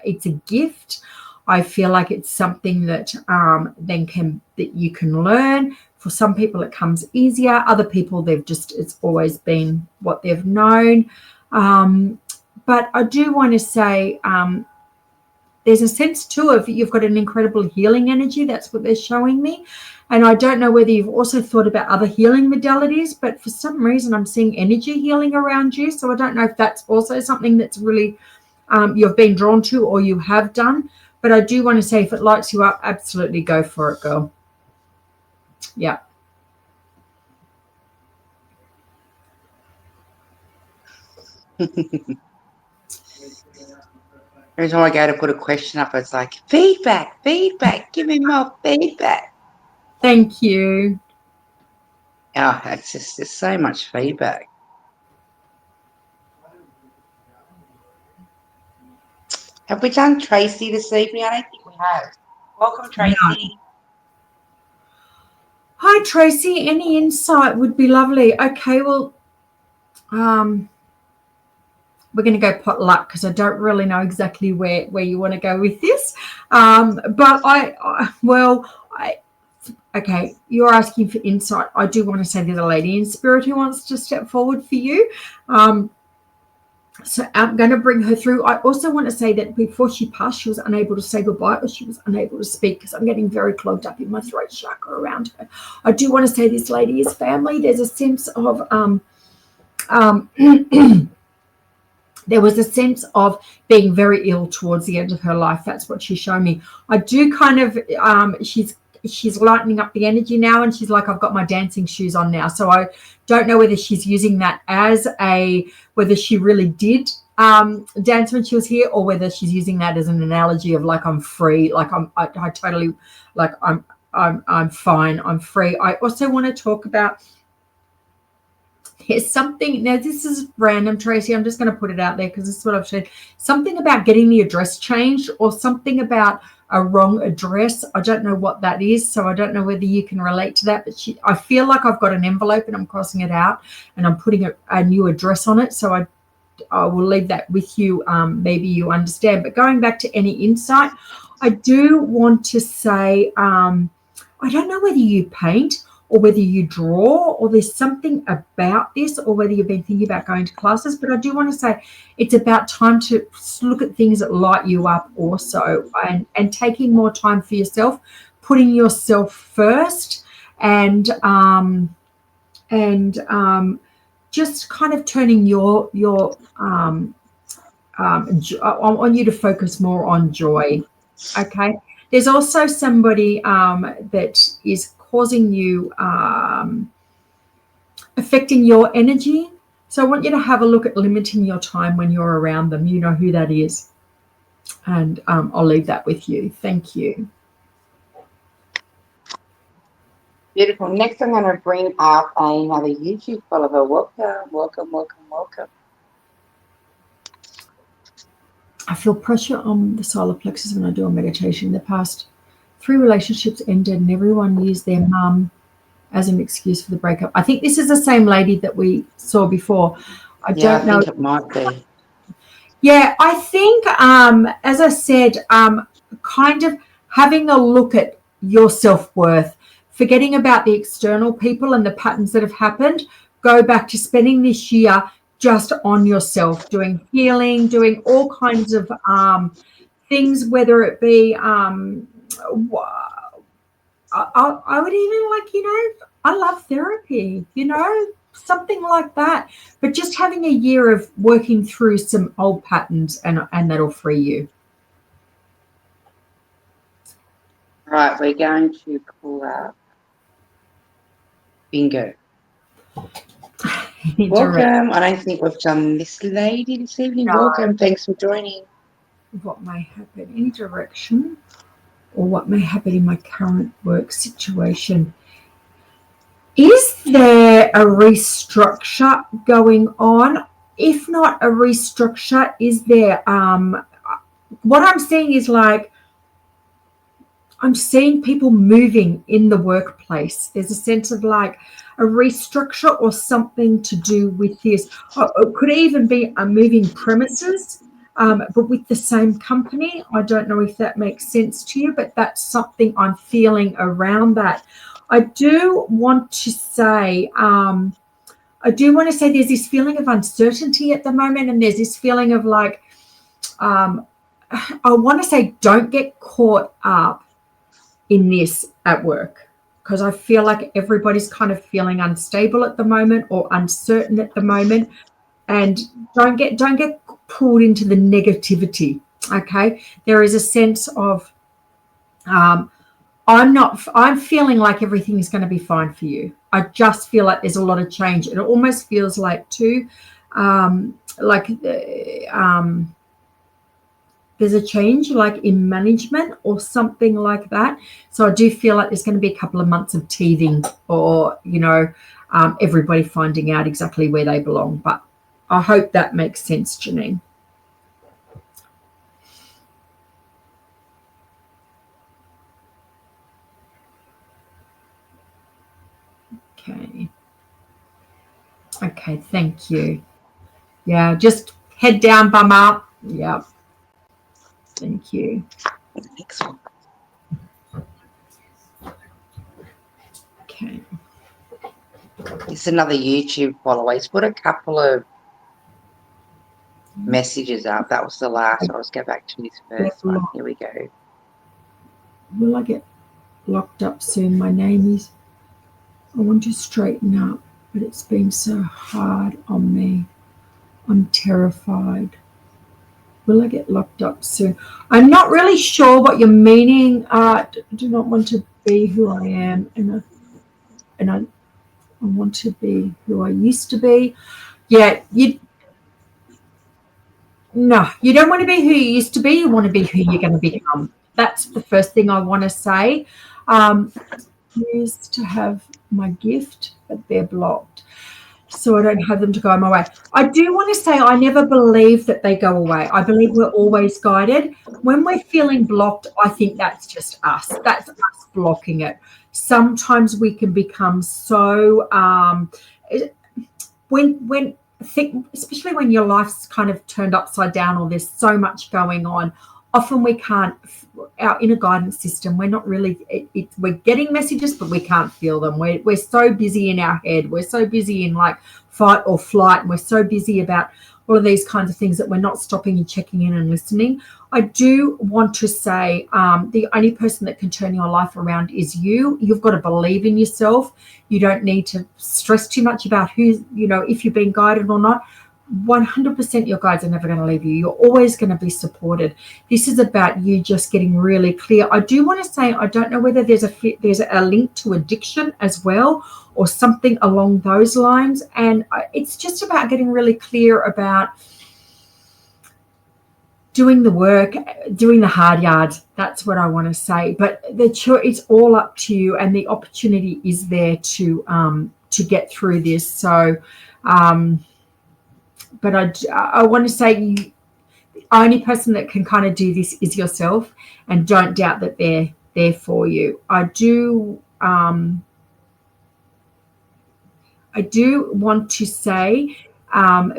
it's a gift. I feel like it's something that that you can learn. For some people, it comes easier. Other people, it's always been what they've known. But I do want to say, there's a sense too of you've got an incredible healing energy. That's what they're showing me. And I don't know whether you've also thought about other healing modalities, but for some reason I'm seeing energy healing around you. So I don't know if that's also something that's really you've been drawn to or you have done. But I do want to say, if it lights you up, absolutely go for it, girl. Yeah. Every time I go to put a question up, it's like, feedback, give me more feedback. Thank you. Oh, it's just, there's so much feedback. Have we done Tracy this evening? I don't think we have. Welcome, Tracy. No. Hi, Tracy. Any insight would be lovely. Okay, well, we're going to go potluck because I don't really know exactly where you want to go with this. But okay, you're asking for insight. I do want to say there's a lady in spirit who wants to step forward for you. So I'm going to bring her through. I also want to say that before she passed, she was unable to say goodbye, or she was unable to speak because I'm getting very clogged up in my throat chakra around her. I do want to say this lady is family. There's a sense of there was a sense of being very ill towards the end of her life. That's what she's showing me. I do kind of, she's lightening up the energy now, and she's like, I've got my dancing shoes on now. So I don't know whether she's using that as whether she really did dance when she was here, or whether she's using that as an analogy of like, I'm free, like I totally, like I'm fine, I'm free. I also want to talk about, there's something, now this is random, Tracy, I'm just going to put it out there because this is what I've said, something about getting the address changed, or something about a wrong address. I don't know what that is, so I don't know whether you can relate to that, but I feel like I've got an envelope and I'm crossing it out and I'm putting a new address on it, so I will leave that with you. Maybe you understand. But going back to any insight, I do want to say, I don't know whether you paint or whether you draw, or there's something about this, or whether you've been thinking about going to classes, but I do want to say it's about time to look at things that light you up also, and taking more time for yourself, putting yourself first, and just kind of turning your I want you to focus more on joy. Okay. There's also somebody that is causing you, affecting your energy. So I want you to have a look at limiting your time when you're around them. You know who that is. And I'll leave that with you. Thank you. Beautiful. Next, I'm going to bring up another YouTube follower. Welcome. I feel pressure on the solar plexus when I do a meditation. In the past, 3 relationships ended and everyone used their mum as an excuse for the breakup. I think this is the same lady that we saw before. I don't know. I think it might be. Yeah, I think, as I said, kind of having a look at your self-worth, forgetting about the external people and the patterns that have happened. Go back to spending this year just on yourself, doing healing, doing all kinds of things, whether it be, I would even like, I love therapy, something like that. But just having a year of working through some old patterns, and that'll free you. Right, we're going to pull up bingo. Welcome. I don't think we've done this lady this evening. No. Welcome. Thanks for joining. What may happen in direction, or what may happen in my current work situation. Is there a restructure going on? If not a restructure, is there what I'm seeing is like I'm seeing people moving in the workplace. There's a sense of like a restructure or something to do with this. It could even be a moving premises, but with the same company. I don't know if that makes sense to you, but that's something I'm feeling around that. I do want to say there's this feeling of uncertainty at the moment, and there's this feeling of like, I want to say don't get caught up in this at work, because I feel like everybody's kind of feeling unstable at the moment or uncertain at the moment, and don't get pulled into the negativity. Okay, there is a sense of I'm feeling like everything is going to be fine for you. I just feel like there's a lot of change. It almost feels like too there's a change like in management or something like that. So I do feel like there's going to be a couple of months of teething, or, everybody finding out exactly where they belong. But I hope that makes sense, Janine. Okay, thank you. Yeah, just head down, bum up. Yeah. Thank you. Next one. Okay. It's another YouTube follower. He's put a couple of messages up. That was the last. I'll just go back to this first one. Here we go. Will I get locked up soon? My name is. I want to straighten up, but it's been so hard on me. I'm terrified. Will I get locked up soon? I'm not really sure what you're meaning. I do not want to be who I am, and I want to be who I used to be. Yeah, you don't want to be who you used to be. You want to be who you're going to become. That's the first thing I want to say. Used to have my gift, but they're blocked, so I don't have them to go my way. I do want to say I never believe that they go away. I believe we're always guided. When we're feeling blocked, I think that's just us. That's us blocking it. Sometimes we can become so especially when your life's kind of turned upside down or there's so much going on, often we can't, our inner guidance system, we're not really, we're getting messages, but we can't feel them. We're so busy in our head. We're so busy in like fight or flight. And we're so busy about all of these kinds of things that we're not stopping and checking in and listening. I do want to say the only person that can turn your life around is you. You've got to believe in yourself. You don't need to stress too much about who, if you've been guided or not. 100% your guides are never going to leave you. You're always going to be supported. This is about you just getting really clear. I do want to say I don't know whether there's a link to addiction as well or something along those lines, and it's just about getting really clear about doing the work, doing the hard yards. That's what I want to say. But it's all up to you, and the opportunity is there to get through this. So. But I want to say the only person that can kind of do this is yourself, and don't doubt that they're there for you. I do want to say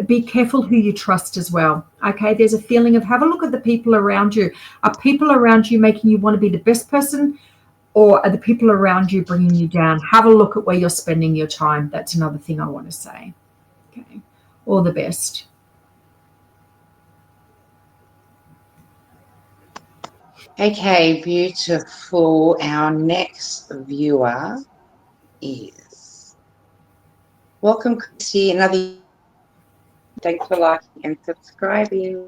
be careful who you trust as well. Okay, there's a feeling of have a look at the people around you. Are people around you making you want to be the best person, or are the people around you bringing you down? Have a look at where you're spending your time. That's another thing I want to say. Okay, all the best. Okay, beautiful. Our next viewer is welcome, Chrissy. Thanks for liking and subscribing.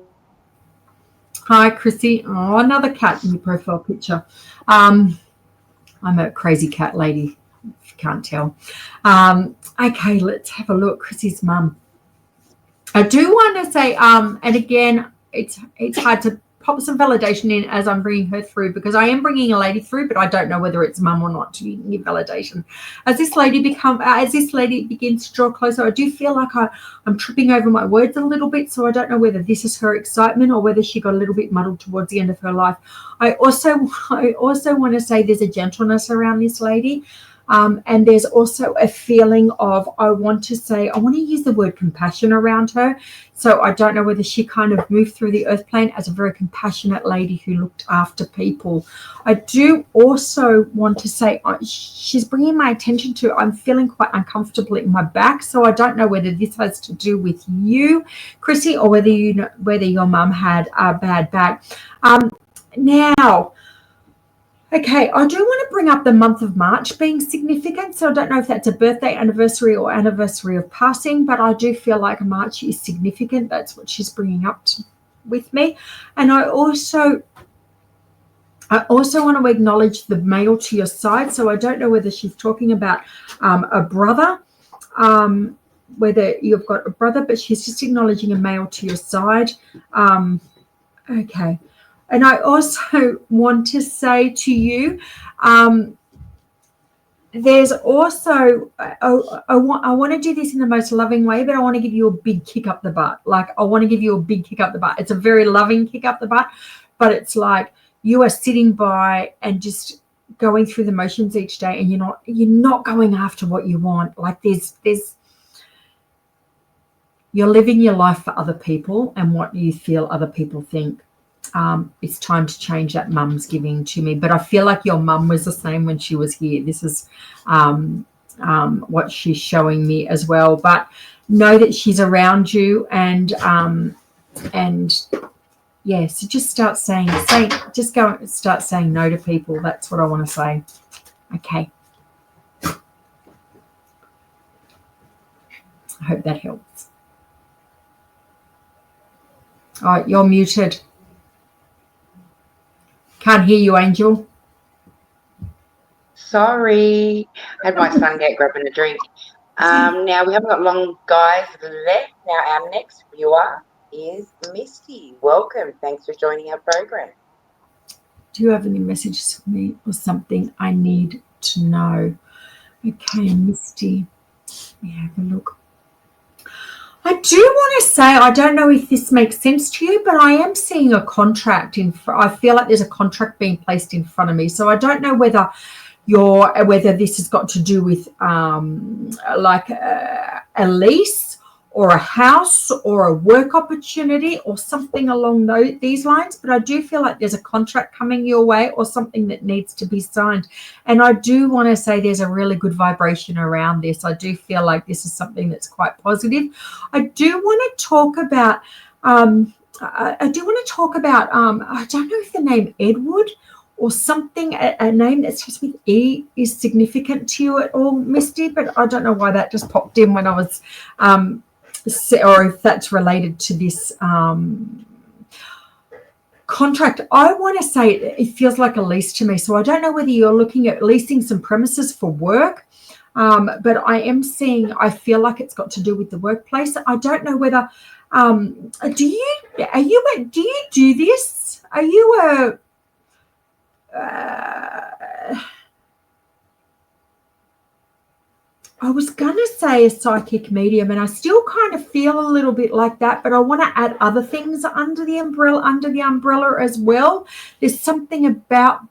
Hi, Chrissy. Oh, another cat in your profile picture. I'm a crazy cat lady, if you can't tell. Okay, let's have a look. Chrissy's mum. I do want to say, and again, it's hard to pop some validation in as I'm bringing her through, because I am bringing a lady through, but I don't know whether it's mum or not to give validation. As this lady begins to draw closer, I do feel like I'm tripping over my words a little bit, so I don't know whether this is her excitement or whether she got a little bit muddled towards the end of her life. I also want to say there's a gentleness around this lady. And there's also a feeling of, I want to use the word compassion around her. So I don't know whether she kind of moved through the earth plane as a very compassionate lady who looked after people. I do also want to say she's bringing my attention to, I'm feeling quite uncomfortable in my back. So I don't know whether this has to do with you, Chrissy, or whether your mum had a bad back. Now, okay, I do want to bring up the month of March being significant. So I don't know if that's a birthday, anniversary, or anniversary of passing, but I do feel like March is significant. That's what she's bringing up with me. And I also want to acknowledge the male to your side. So I don't know whether she's talking about a brother, whether you've got a brother, but she's just acknowledging a male to your side. Okay. And I also want to say to you, there's also, I want to do this in the most loving way, but I want to give you a big kick up the butt. Like, I want to give you a big kick up the butt. It's a very loving kick up the butt, but it's like you are sitting by and just going through the motions each day, and you're not going after what you want. Like you're living your life for other people and what you feel other people think. It's time to change that mum's giving to me. But I feel like your mum was the same when she was here. This is what she's showing me as well. But know that she's around you, and yeah, so just start saying no to people. That's what I want to say. Okay. I hope that helps. All right, you're muted. Can't hear you, Angel. Sorry. Had my son get grabbing a drink. Now, we haven't got long guys left. Now, our next viewer is Misty. Welcome. Thanks for joining our program. Do you have any messages for me or something I need to know? Okay, Misty. Let me have a look. I do want to say, I don't know if this makes sense to you, but I am seeing a contract I feel like there's a contract being placed in front of me. So I don't know whether this has got to do with like a lease or a house or a work opportunity or something along these lines. But I do feel like there's a contract coming your way or something that needs to be signed. And I do want to say there's a really good vibration around this. I do feel like this is something that's quite positive. I do want to talk about, I don't know if the name Edward or something, a name that starts with E is significant to you at all, Misty, but I don't know why that just popped in when I was, or if that's related to this contract. I want to say it feels like a lease to me. So I don't know whether you're looking at leasing some premises for work, but I am seeing, I feel like it's got to do with the workplace. I don't know whether, do you do this? Are you I was going to say a psychic medium, and I still kind of feel a little bit like that, but I want to add other things under the umbrella as well. There's something about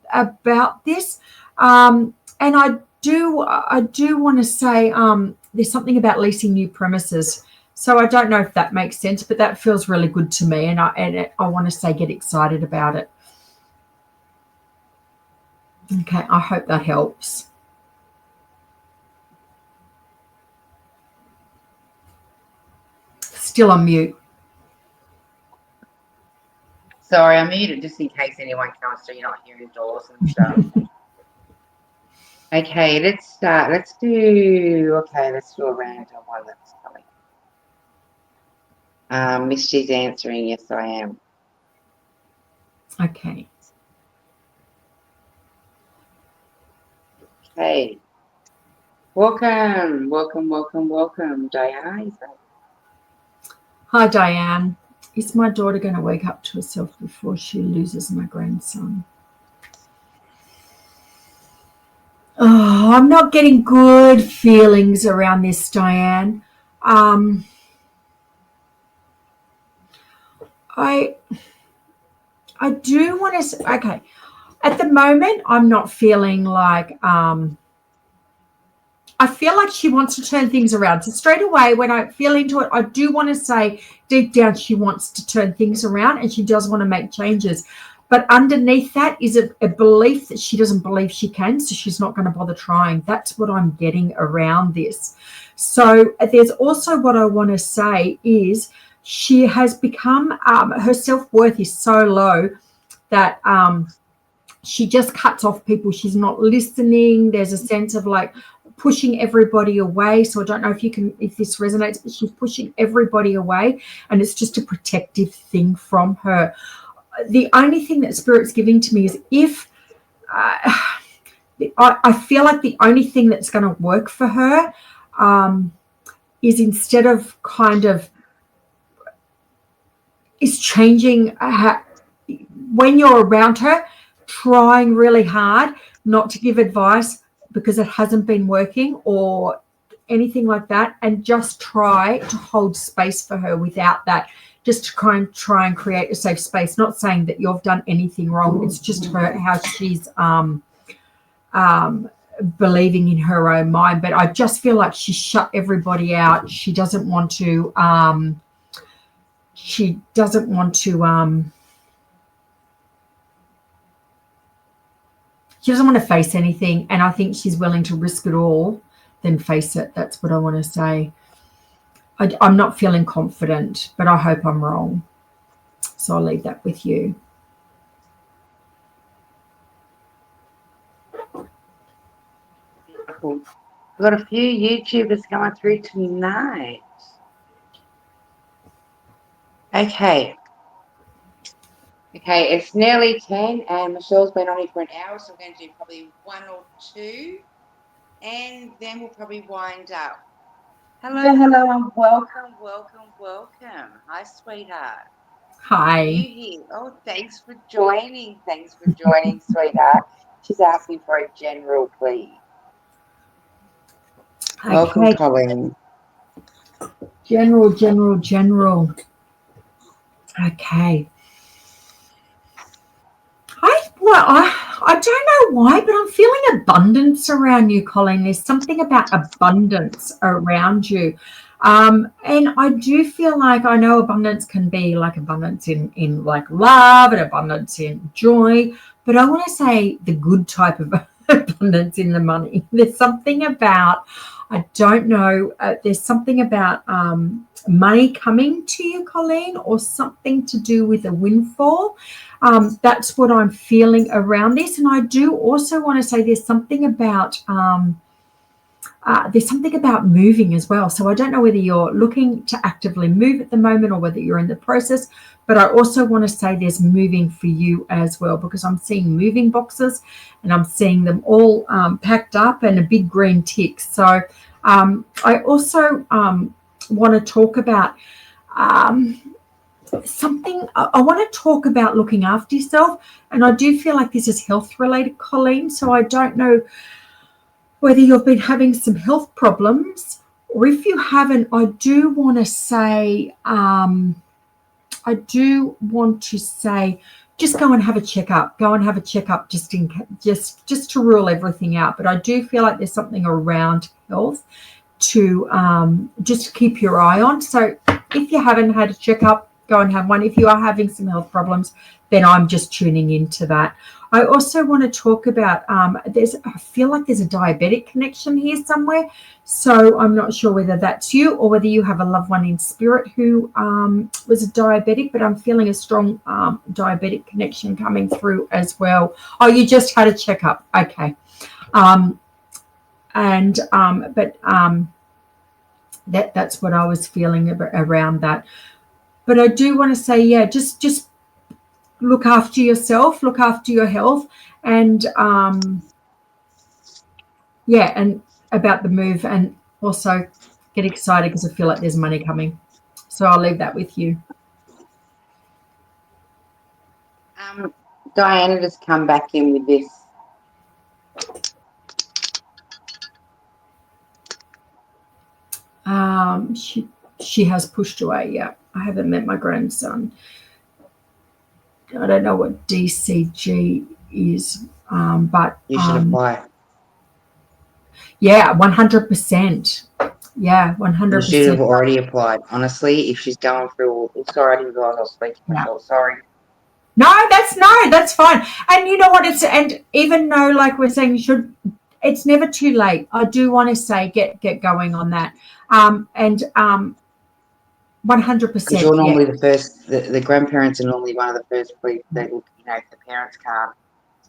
this. And I do want to say there's something about leasing new premises. So I don't know if that makes sense, but that feels really good to me, and I want to say get excited about it. Okay, I hope that helps. Still on mute. Sorry, I muted just in case anyone comes so you're not hearing doors and stuff. Okay, let's do a random one that's coming. Misty's answering, yes, I am. Okay. Okay. Welcome, Diana. Hi, Diane. Is my daughter going to wake up to herself before she loses my grandson? Oh, I'm not getting good feelings around this, Diane. I do want to. Okay, at the moment, I'm not feeling like. I feel like she wants to turn things around. So straight away, when I feel into it, I do want to say deep down she wants to turn things around and she does want to make changes. But underneath that is a belief that she doesn't believe she can, so she's not going to bother trying. That's what I'm getting around this. So there's also what I want to say is she has become, her self-worth is so low that she just cuts off people. She's not listening. There's a sense of like pushing everybody away. So I don't know if this resonates, but she's pushing everybody away, and it's just a protective thing from her. The only thing that Spirit's giving to me is if I feel like the only thing that's going to work for her is instead of kind of is changing when you're around her, trying really hard not to give advice because it hasn't been working or anything like that, and just try to hold space for her without that, just to try and create a safe space. Not saying that you've done anything wrong, it's just her how she's believing in her own mind. But I just feel like she shut everybody out. She doesn't want to she doesn't want to face anything, and I think she's willing to risk it all than face it. That's what I want to say. I'm not feeling confident, but I hope I'm wrong. So I'll leave that with you. Beautiful. We've got a few YouTubers coming through tonight. Okay, it's nearly 10 and Michelle's been on here for an hour, so we're going to do probably one or two and then we'll probably wind up. Hello, and welcome. Hi, sweetheart. Hi. You here? Oh, thanks for joining, sweetheart. She's asking for a general, please. Okay. Welcome, Colleen. General. Okay. I don't know why, but I'm feeling abundance around you, Colleen. There's something about abundance around you. And I do feel like I know abundance can be like abundance in like love and abundance in joy, but I want to say the good type of abundance in the money. There's something about, I don't know, there's something about money coming to you, Colleen, or something to do with a windfall. That's what I'm feeling around this. And I do also want to say there's something about moving as well. So I don't know whether you're looking to actively move at the moment or whether you're in the process, but I also want to say there's moving for you as well, because I'm seeing moving boxes and I'm seeing them all packed up and a big green tick. So I also want to talk about something. I want to talk about looking after yourself, and I do feel like this is health related, Colleen. So I don't know whether you've been having some health problems, or if you haven't, I do want to say just go and have a checkup. Just to rule everything out. But I do feel like there's something around health to just keep your eye on. So if you haven't had a checkup, go and have one. If you are having some health problems, then I'm just tuning into that. I also want to talk about I feel like there's a diabetic connection here somewhere. So I'm not sure whether that's you or whether you have a loved one in spirit who was a diabetic, but I'm feeling a strong diabetic connection coming through as well. Oh, you just had a checkup. Okay. That's what I was feeling around that. But I do want to say, yeah, just look after yourself, look after your health, and yeah, and about the move, and also get excited because I feel like there's money coming. So I'll leave that with you. Diana just come back in with this. She has pushed away. Yeah, I haven't met my grandson. I don't know what DCG is, but You should apply. yeah, 100%. Yeah, You should have 100%. already applied. Honestly, if she's going through, sorry, I didn't realize I was speaking Yeah. myself. Sorry. No, that's fine. And you know what? And even though, like we're saying, it's never too late. I do want to say get going on that. And 100%. Because you're normally the first. The grandparents are normally one of the first people that look. You know, if the parents can't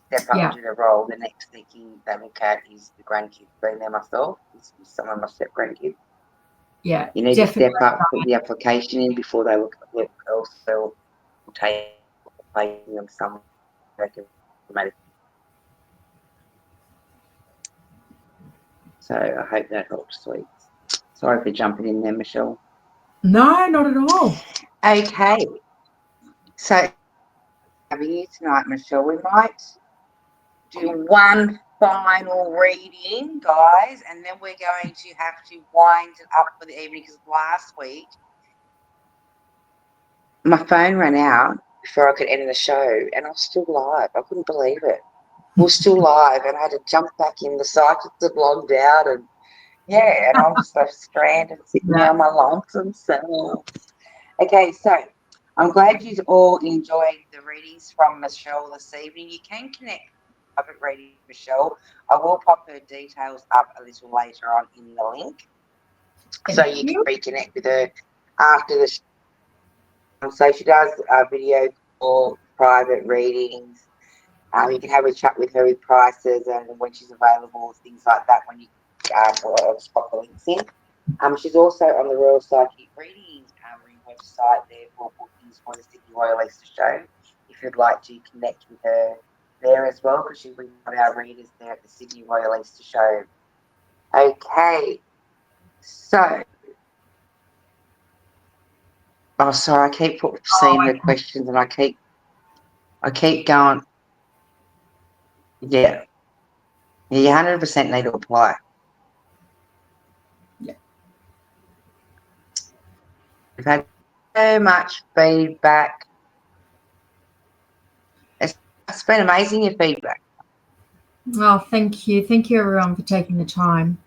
step up and do the role, the next thing they look at is the grandkids. Being there myself, is some of my step grandkids. Yeah, You need definitely. to step up, put the application in before they look else. They'll take placing them somewhere. So I hope that helps, sweet. Sorry for jumping in there, Michelle. No, not at all. Okay. So having you tonight, Michelle, we might do one final reading, guys, and then we're going to have to wind it up for the evening because last week my phone ran out before I could end the show and I was still live. I couldn't believe it. We're still live and I had to jump back in. The psychics had logged out and yeah, and I'm just so stranded sitting there on my lonesome self. Okay, so I'm glad you all enjoyed the readings from Michelle this evening. You can connect with private reading Michelle. I will pop her details up a little later on in the link. So you can reconnect with her after the show. So she does video call, private readings. You can have a chat with her with prices and when she's available, things like that. When you I'll just pop the links in. She's also on the Royal Psychic Reading website there for bookings for the Sydney Royal Easter Show. If you'd like to connect with her there as well, because she'll be one of our readers there at the Sydney Royal Easter Show. Okay, so sorry, I keep seeing her questions and I keep going. Yeah, you 100% need to apply. Yeah. We've had so much feedback. It's been amazing, your feedback. Well, thank you. Thank you, everyone, for taking the time.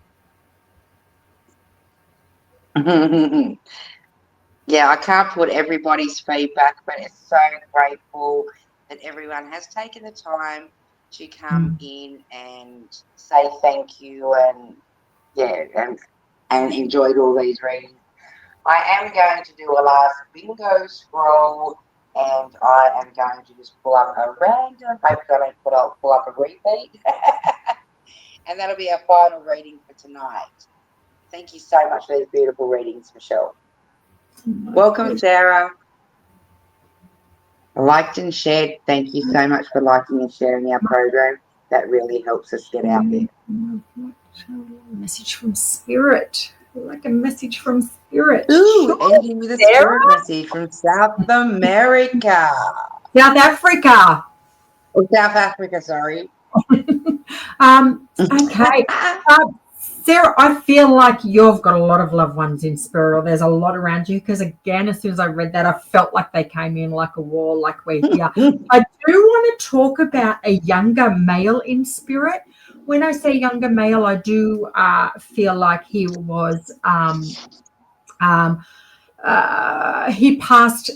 Yeah, I can't put everybody's feedback, but it's so grateful that everyone has taken the time to come in and say thank you and and enjoyed all these readings. I am going to do a last bingo scroll and I am going to just pull up a random, hopefully I don't pull up a repeat. And that'll be our final reading for tonight. Thank you so much for these beautiful readings, Michelle. Welcome, Sarah. Liked and shared. Thank you so much for liking and sharing our program. That really helps us get out there. Message from Spirit. Like a message from Spirit. Ooh, ending with a spirit message from South America. South Africa. Oh, South Africa, sorry. Okay. Sarah, I feel like you've got a lot of loved ones in spirit, or there's a lot around you, because again, as soon as I read that, I felt like they came in like a wall, like we're here. I do want to talk about a younger male in spirit. When I say younger male, I do feel like he was he passed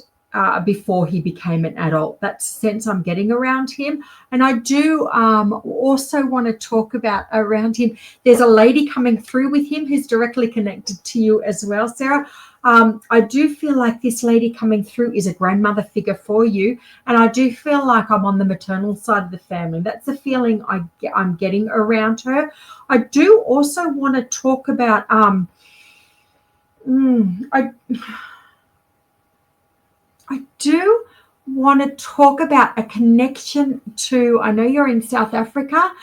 before he became an adult. That's the sense I'm getting around him. And I do also want to talk about around him. There's a lady coming through with him who's directly connected to you as well, Sarah. I do feel like this lady coming through is a grandmother figure for you. And I do feel like I'm on the maternal side of the family. That's the feeling I'm getting around her. I do also want to talk about I do want to talk about a connection to, I know you're in South Africa.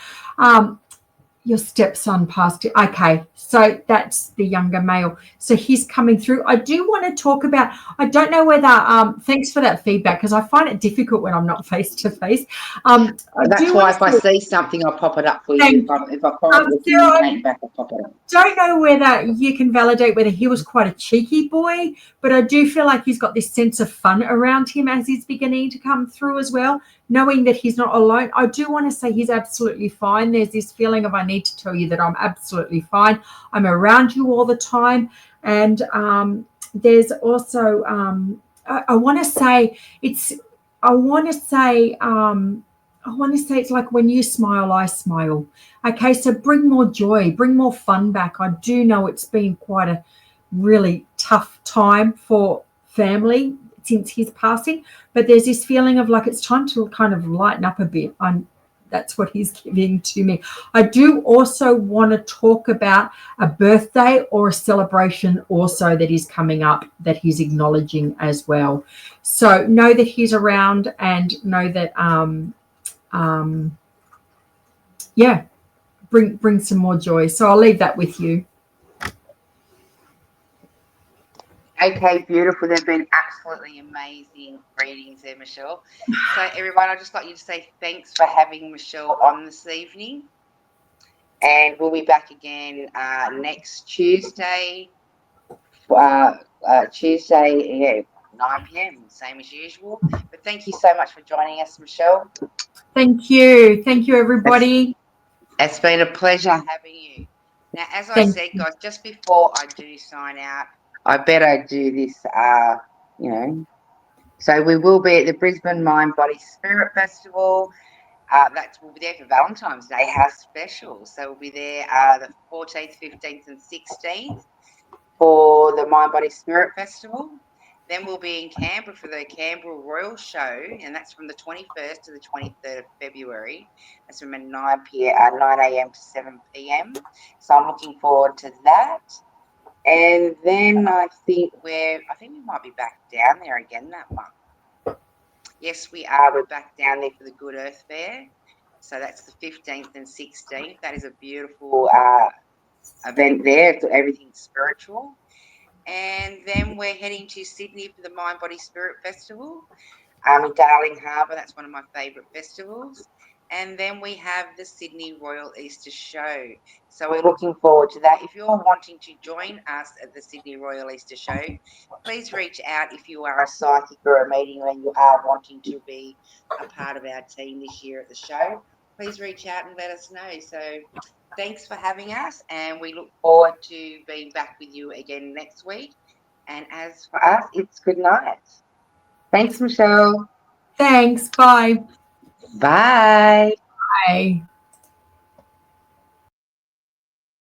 Your stepson passed it. Okay, so that's the younger male. So he's coming through. I do want to talk about, I don't know whether, thanks for that feedback, because I find it difficult when I'm not face to face. That's why if I see something, I'll pop it up for you. If I find the communicate back, I'll pop it up. Don't know whether you can validate whether he was quite a cheeky boy, but I do feel like he's got this sense of fun around him as he's beginning to come through as well, knowing that he's not alone. I do want to say he's absolutely fine. There's this feeling of, I need to tell you that I'm absolutely fine. I'm around you all the time. And there's also, I want to say it's like when you smile, I smile. Okay, so bring more joy, bring more fun back. I do know it's been quite a really tough time for family since his passing, but there's this feeling of like it's time to kind of lighten up a bit. That's what he's giving to me. I do also want to talk about a birthday or a celebration also that is coming up that he's acknowledging as well. So know that he's around and know that bring some more joy. So I'll leave that with you. Okay, beautiful. They've been absolutely amazing readings there, Michelle. So everyone, I'd just like you to say thanks for having Michelle on this evening. And we'll be back again next Tuesday. Tuesday, 9 p.m, same as usual. But thank you so much for joining us, Michelle. Thank you. Thank you, everybody. It's been a pleasure having you. Now, as I said, guys, just before I do sign out, I better do this, So we will be at the Brisbane Mind, Body, Spirit Festival. We'll be there for Valentine's Day House Special. So we'll be there the 14th, 15th and 16th for the Mind, Body, Spirit Festival. Then we'll be in Canberra for the Canberra Royal Show, and that's from the 21st to the 23rd of February. That's from 9 a.m. to 7 p.m. So I'm looking forward to that. And then I think we might be back down there again that month. Yes, we are. We're back down there for the Good Earth Fair. So that's the 15th and 16th. That is a beautiful event there. Everything's spiritual. And then we're heading to Sydney for the Mind, Body, Spirit Festival in Darling Harbour. That's one of my favourite festivals. And then we have the Sydney Royal Easter Show. So we're looking forward to that. If you're wanting to join us at the Sydney Royal Easter Show, please reach out if you are a psychic or a medium and you are wanting to be a part of our team this year at the show. Please reach out and let us know. So thanks for having us, and we look forward to being back with you again next week. And as for us, it's good night. Thanks, Michelle. Thanks. Bye. Bye. Bye.